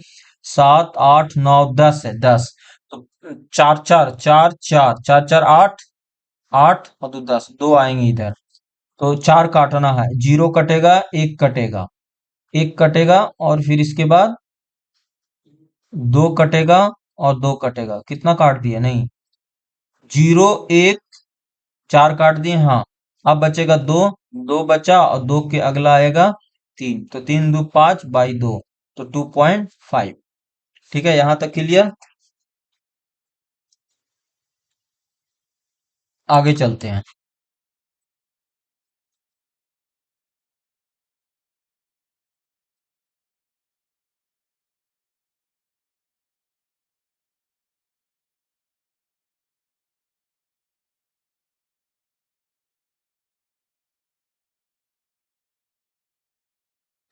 [SPEAKER 1] 7 8 9 10 है, 10, तो 4 4 4 4 4 4 8, 8 और 2 10, दो आएंगे इधर, तो 4 काटना है, जीरो कटेगा, एक कटेगा, एक कटेगा, और फिर इसके बाद 2 कटेगा और 2 कटेगा, कितना काट दिया? नहीं, जीरो, एक, 4 काट दिए, हाँ। अब बचेगा 2, 2 बचा, और 2 के अगला आएगा 3, तो 3 × 2 = 5/2, तो 2.5, ठीक है, यहां तक क्लियर। आगे चलते हैं।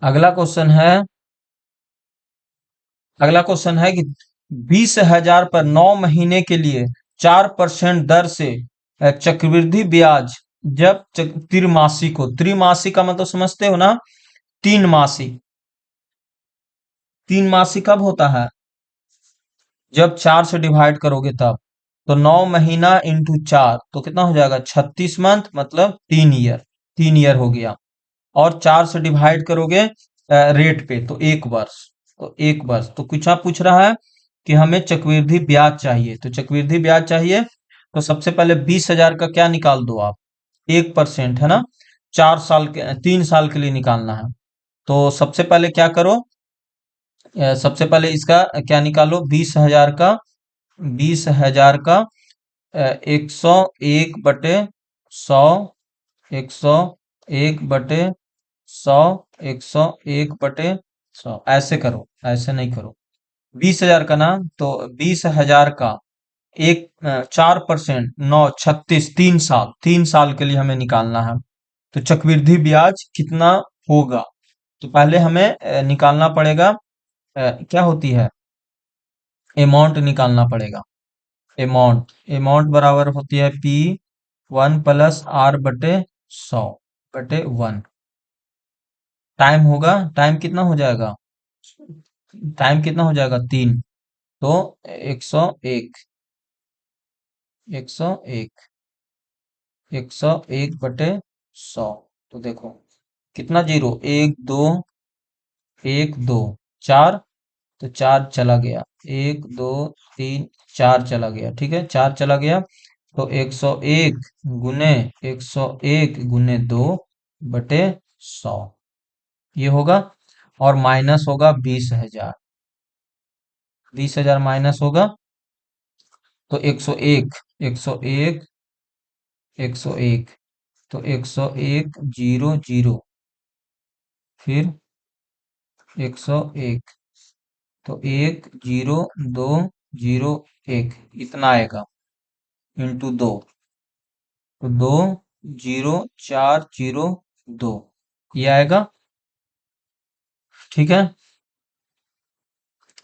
[SPEAKER 1] अगला क्वेश्चन है, अगला क्वेश्चन है कि 20,000 पर 9 महीने के लिए 4% दर से चक्रवृद्धि ब्याज, जब त्रिमासिक हो, त्रिमासिक का मतलब समझते हो ना, 3 मासिक, 3 मासिक कब होता है? जब 4 से डिवाइड करोगे तब, तो 9 महीना इंटू 4, तो कितना हो जाएगा? 36 मंथ, मतलब 3 ईयर, 3 ईयर हो गया, और 4 से डिवाइड करोगे रेट पे, तो 1 वर्ष, तो 1 वर्ष। तो कुछ आप पूछ रहा है कि हमें चक्रवृद्धि ब्याज चाहिए, तो चक्रवृद्धि ब्याज चाहिए, तो सबसे पहले 20,000 का क्या निकाल दो आप? 1% है ना, 4 साल के, 3 साल के लिए निकालना है, तो सबसे पहले क्या करो, सबसे पहले इसका क्या निकालो, 20,000 का, 20,000 का 101/100, 101/100, 101/100, ऐसे करो, ऐसे नहीं करो। 20,000 का ना, तो 20,000 का एक 4%, 9 36, 3 साल, 3 साल के लिए हमें निकालना है, तो चक्रवृद्धि ब्याज कितना होगा? तो पहले हमें निकालना पड़ेगा, क्या होती है, अमाउंट निकालना पड़ेगा, अमाउंट, अमाउंट बराबर होती है P1 + R/100/1। टाइम होगा, टाइम कितना हो जाएगा, टाइम कितना हो जाएगा, 3, तो 101, 101, 101/100, तो देखो कितना जीरो, 1 2 1 2, 4, तो 4 चला गया, 1 2 3 4 चला गया, ठीक है, 4 चला गया, तो 101 × 101 × 2/100, 100 ये होगा। और माइनस होगा 20,000। 20,000 माइनस होगा तो 101। 101। 101। तो 101 जीरो जीरो। फिर 101। तो 10201 इतना आएगा। इंटू 2। तो 20402 ये आएगा। ठीक है।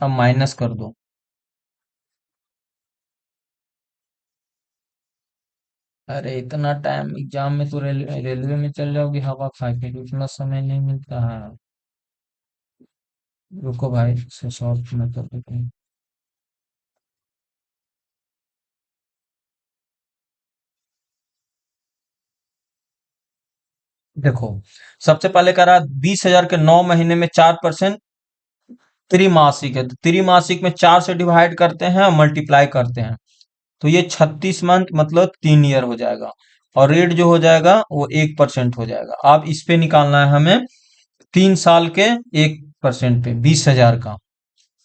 [SPEAKER 1] अब माइनस कर दो। अरे इतना टाइम एग्जाम में तो रेलवे में चल जाओगे हवा खा के, उतना समय नहीं मिलता है। रुको भाई से शॉर्ट में कर देते हैं। देखो, सबसे पहले करा 20,000 के 9 महीने में 4%। त्रिमासिक है तो त्रिमासिक में 4 से डिवाइड करते हैं और मल्टीप्लाई करते हैं। तो ये 36 मंथ मतलब 3 ईयर हो जाएगा। और रेट जो हो जाएगा वो 1% हो जाएगा। अब इस पे निकालना है हमें 3 साल के 1% पे 20,000 का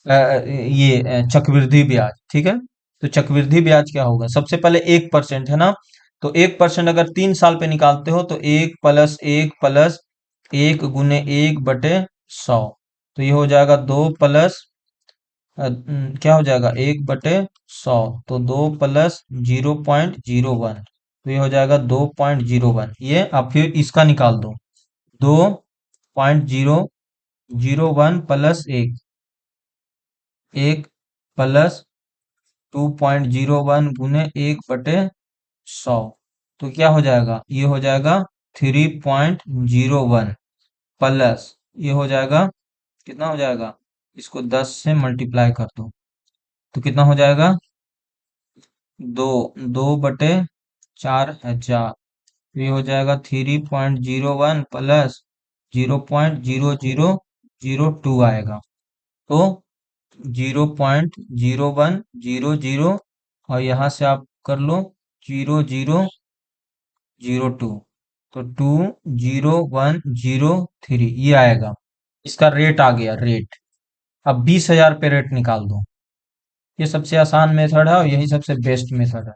[SPEAKER 1] ये चक्रवृद्धि ब्याज। ठीक है। तो चक्रवृद्धि ब्याज क्या होगा, सबसे पहले 1% है ना। तो 1% अगर 3 साल पे निकालते हो तो 1+1+1 गुने 1/100। तो ये हो जाएगा 2 क्या हो जाएगा 1/100। तो 2+0.01। तो ये हो जाएगा 2.01। ये अब फिर इसका निकाल दो। 2.001 प्लस 1। 1+2.01 गुने 1/100। तो क्या हो जाएगा, ये हो जाएगा 3.01 प्लस ये हो जाएगा, कितना हो जाएगा, इसको 10 से मल्टीप्लाई कर दो। तो कितना हो जाएगा, 2 2/4000। ये हो जाएगा 3.01 प्लस 0.0002 आएगा। तो 0.0100 और यहाँ से आप कर लो 0002। तो 20103 ये आएगा। इसका रेट आ गया रेट। अब 20,000 पे रेट निकाल दो। ये सबसे आसान मेथड है और यही सबसे बेस्ट मेथड है।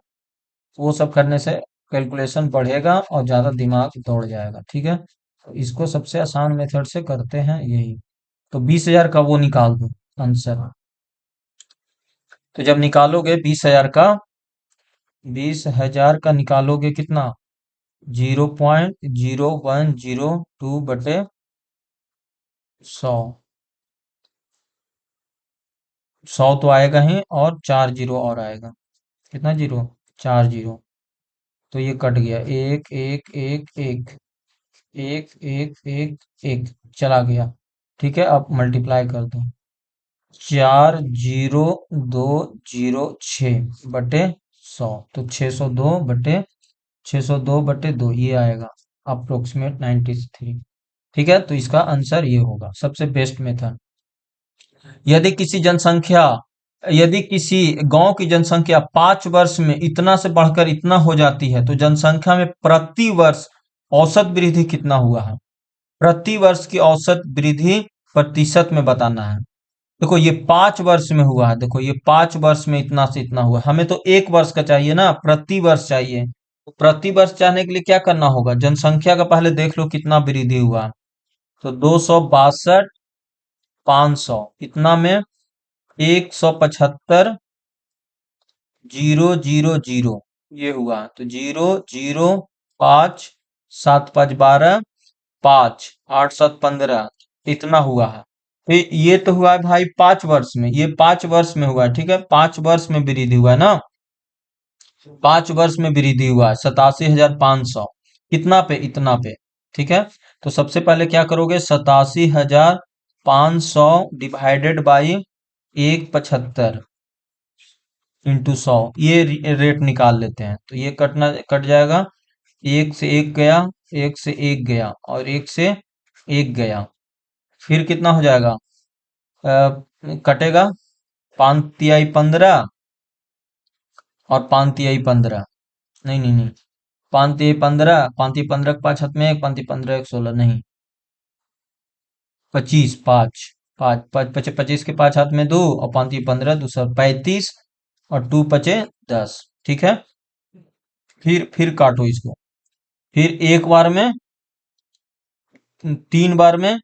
[SPEAKER 1] वो सब करने से कैलकुलेशन बढ़ेगा और ज्यादा दिमाग दौड़ जाएगा। ठीक है। तो इसको सबसे आसान मेथड से करते हैं यही। तो 20,000 का वो निकाल दो आंसर। तो जब निकालोगे 20,000 का, 20,000 का निकालोगे कितना, 0.0102/100। 100 तो आएगा ही और 4 जीरो और आएगा। कितना जीरो, 4 जीरो। तो ये कट गया, एक एक एक एक एक एक एक एक चला गया। ठीक है। अब मल्टीप्लाई कर दो। 40206/100। तो 602/2 ये आएगा अप्रोक्सीमेट 93। ठीक है। तो इसका आंसर ये होगा सबसे बेस्ट मेथड। यदि किसी जनसंख्या यदि किसी गांव की जनसंख्या 5 वर्ष में इतना से बढ़कर इतना हो जाती है तो जनसंख्या में प्रति वर्ष औसत वृद्धि कितना हुआ है। प्रति वर्ष की औसत वृद्धि प्रतिशत में बताना है। देखो ये 5 वर्ष में हुआ है, देखो ये 5 वर्ष में इतना से इतना हुआ, हमें तो 1 वर्ष का चाहिए ना, प्रति वर्ष चाहिए। तो प्रति वर्ष चाहने के लिए क्या करना होगा, जनसंख्या का पहले देख लो कितना वृद्धि हुआ। तो 262,500 इतना में 175,000 ये हुआ। तो 0 0 5 7 5 12 5 8 7 15 इतना हुआ है। तो ये तो हुआ है भाई 5 वर्ष में, ये 5 वर्ष में हुआ है। ठीक है। 5 वर्ष में वृद्धि हुआ है ना, 5 वर्ष में वृद्धि हुआ है 87,500। कितना पे, इतना पे। ठीक है। तो सबसे पहले क्या करोगे, 87,500 डिवाइडेड बाई 175 इंटू 100 ये रेट निकाल लेते हैं। तो ये कट जाएगा, एक से एक गया, एक से एक गया और एक से एक गया। फिर कितना हो जाएगा, कटेगा 5 तिहाई 15 और 5 तिहाई 15। नहीं नहीं नहीं, 5 तिहाई 15, 5 तिहाई 15 के 5 हाथ में 1, 5 तिहाई 15 1 16 नहीं, 25, पाँच, पाँच पाँच पचे 25 के पाँच हाथ में दो, और 5 × 15 2 35, और 2 × 5 = 10। ठीक है। फिर काटो इसको। फिर एक बार में, 3 बार में,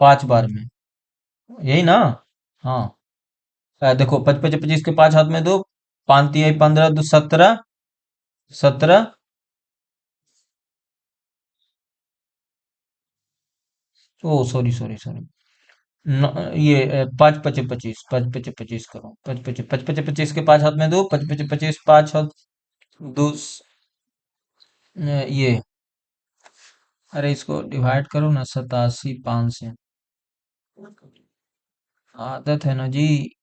[SPEAKER 1] 5 बार में, यही ना। हाँ। देखो, 25 के पाँच हाथ में दो, 5 × 3 = 15 2 17, 17। ओ सॉरी सॉरी सॉरी। ये 5 × 5 = 25, 5 × 5 = 25 करो। 5 × 5 = 25 के पाँच हाथ में दो, 5 × 5 = 25, पाँच हाथ, दो ये, अरे इसको डिवाइड करो ना, 87 5 से। आदत है ना जी।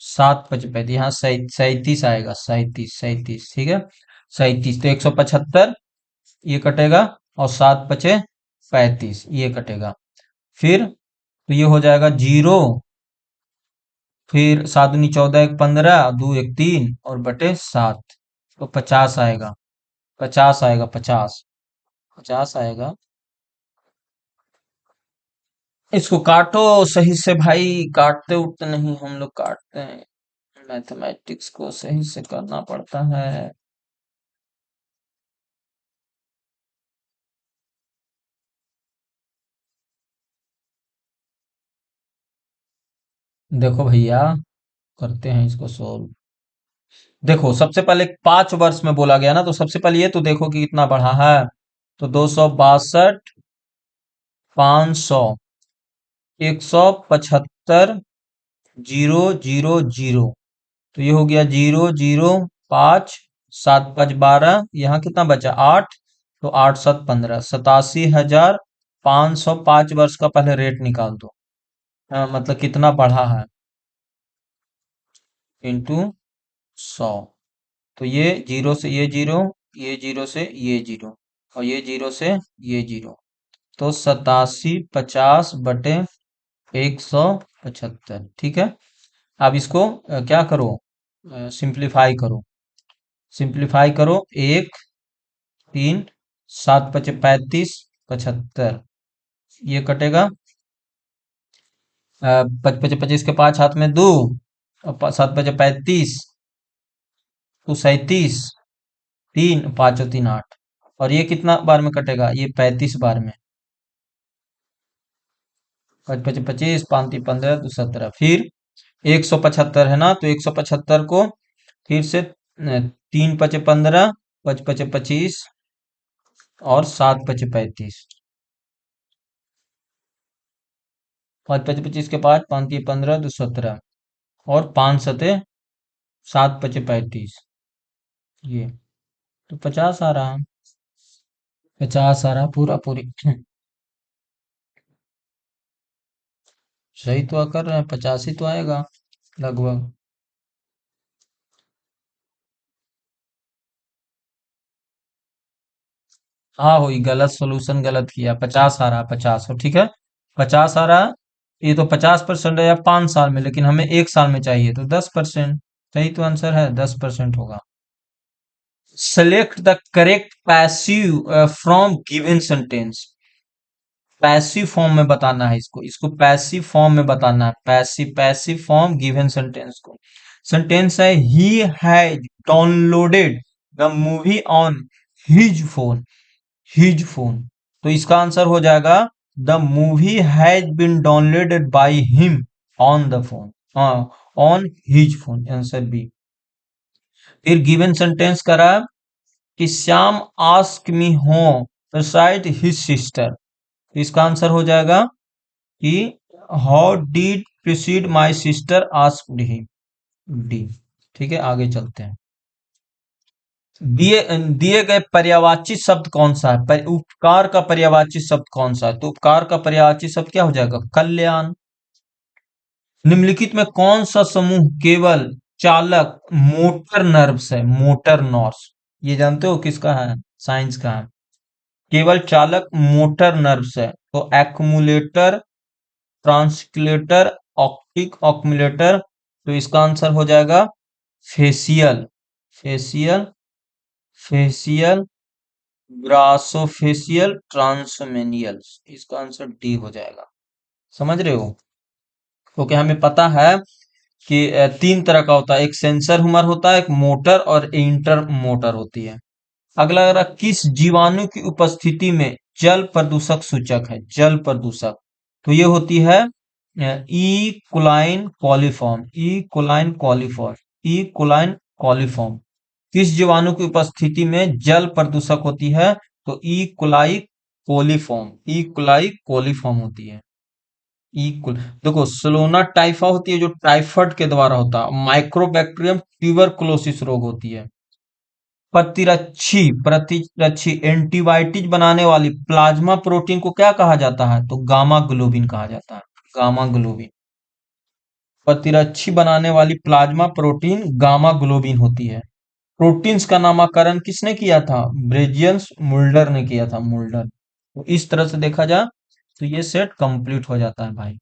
[SPEAKER 1] 7 × 5 = 35, यहाँ 37 आएगा, 37 37। ठीक है। 37 तो 175 ये कटेगा, और 7 × 5 = 35 ये कटेगा। फिर तो ये हो जाएगा 0। फिर 7 दूनी 14, 1 15, 2 1 3, और बटे 7, तो 50 आएगा। 50 आएगा, 50, 50 आएगा। इसको काटो सही से भाई, काटते उठते नहीं हम लोग, काटते हैं। मैथमेटिक्स को सही से करना पड़ता है। देखो भैया, करते हैं इसको सोल्व। देखो, सबसे पहले 5 वर्ष में बोला गया ना, तो सबसे पहले ये तो देखो कि कितना बढ़ा है। तो 262, 500, 175, 0 0 0। तो ये हो गया 0 0 5, 7 × 5 = 12, यहाँ कितना बचा 8, तो 8 7 15, 87,500 5 वर्ष का पहले रेट निकाल दो। मतलब कितना बढ़ा है, इंटू 100। तो ये 0 से ये 0, ये 0 से ये 0, और ये 0 से ये 0, तो 8750/175। ठीक है। अब इसको क्या करो, सिंप्लीफाई करो। सिंप्लीफाई करो, 1 3, 7 × 5 = 35, 75 ये कटेगा। 25 के पाँच हाथ में दो, और 7 × 5 = 35, तो 37, 3 5 और 3 8, और ये कितना बार में कटेगा, ये 35 बार में। 5 × 5 = 25, 5 × 3 = 15, 2 17। फिर 175 है ना, तो 175 को फिर से 3 × 5 = 15, 5 × 5 = 25, और 7 × 5 = 35। 5 × 5 = 25 के बाद, 5 × 3 = 15, 2 17, और 5 × 7 = 35। ये तो 50 आ रहा है। 50 आ रहा पूरा पूरी। सही तो कर रहे हैं, 50 ही तो आएगा लगभग। हाँ, हुई गलत, सोल्यूशन गलत किया। 50 आ रहा, 50 हो, ठीक है। 50 आ रहा। ये तो 50% है या 5 साल में, लेकिन हमें 1 साल में चाहिए, तो 10%। सही तो आंसर है, 10% होगा। Select the correct passive from given sentence. Passive form में बताना है इसको, इसको पैसिव फॉर्म में बताना है। Passive, passive form given sentence को। सेंटेंस है, he has downloaded the movie on his phone. His phone, तो इसका आंसर हो जाएगा, the movie has been downloaded by him on the phone, on his phone, answer B. फिर given sentence करा कि Shyam ask me home beside his sister, इसका answer हो जाएगा कि how did precede my sister asked him, D. ठीक है, आगे चलते हैं। दिए दिए गए पर्यायवाची शब्द कौन सा है, उपकार का पर्यायवाची शब्द कौन सा है, तो उपकार का पर्यायवाची शब्द क्या हो जाएगा, कल्याण। निम्नलिखित में कौन सा समूह केवल चालक मोटर नर्व्स है, मोटर नर्व्स, ये जानते हो किसका है, साइंस का है। केवल चालक मोटर नर्व्स है, तो एक्मुलेटर, ट्रांसक्युलेटर, ऑप्टिक ऑक्यूमुलेटर, तो इसका आंसर हो जाएगा फेसियल। फेसियल, फेसियल, ग्रासोफेशियल ट्रांसमेनियल्स, इसका आंसर डी हो जाएगा। समझ रहे हो? क्योंकि हमें पता है कि तीन तरह का होता है, एक सेंसर ह्यूमर होता है, एक मोटर और इंटर मोटर होती है। अगला अगला किस जीवाणु की उपस्थिति में जल प्रदूषक सूचक है? जल प्रदूषक, तो ये होती है ई कुलाइन कॉलीफॉर्म। ई कुलाइन कॉलीफॉर्म, ई कुलाइन कॉलीफॉर्म किस जीवाणु की उपस्थिति में जल प्रदूषक होती है? तो ई कुलाई कोलीफॉर्म, ई कुलाई कोलीफॉर्म होती है। ई कुल, देखो सलोना टाइफा होती है जो टाइफाइड के द्वारा होता है। माइक्रोबैक्टीरियम ट्यूबरकुलोसिस रोग होती है। प्रतिरक्षी एंटीबायोटिक बनाने वाली प्लाज्मा प्रोटीन को क्या कहा जाता है? तो गामा ग्लोबिन कहा जाता है। गामा ग्लोबिन, प्रतिरक्षी बनाने वाली प्लाज्मा प्रोटीन गामा ग्लोबिन होती है। प्रोटीन्स का नामकरण किसने किया था? ब्रेजियंस मुल्डर ने किया था, मुल्डर। तो इस तरह से देखा जाए तो ये सेट कंप्लीट हो जाता है भाई।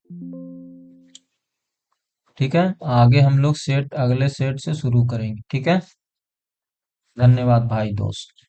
[SPEAKER 1] ठीक है, आगे हम लोग सेट अगले सेट से शुरू करेंगे। ठीक है, धन्यवाद भाई दोस्त।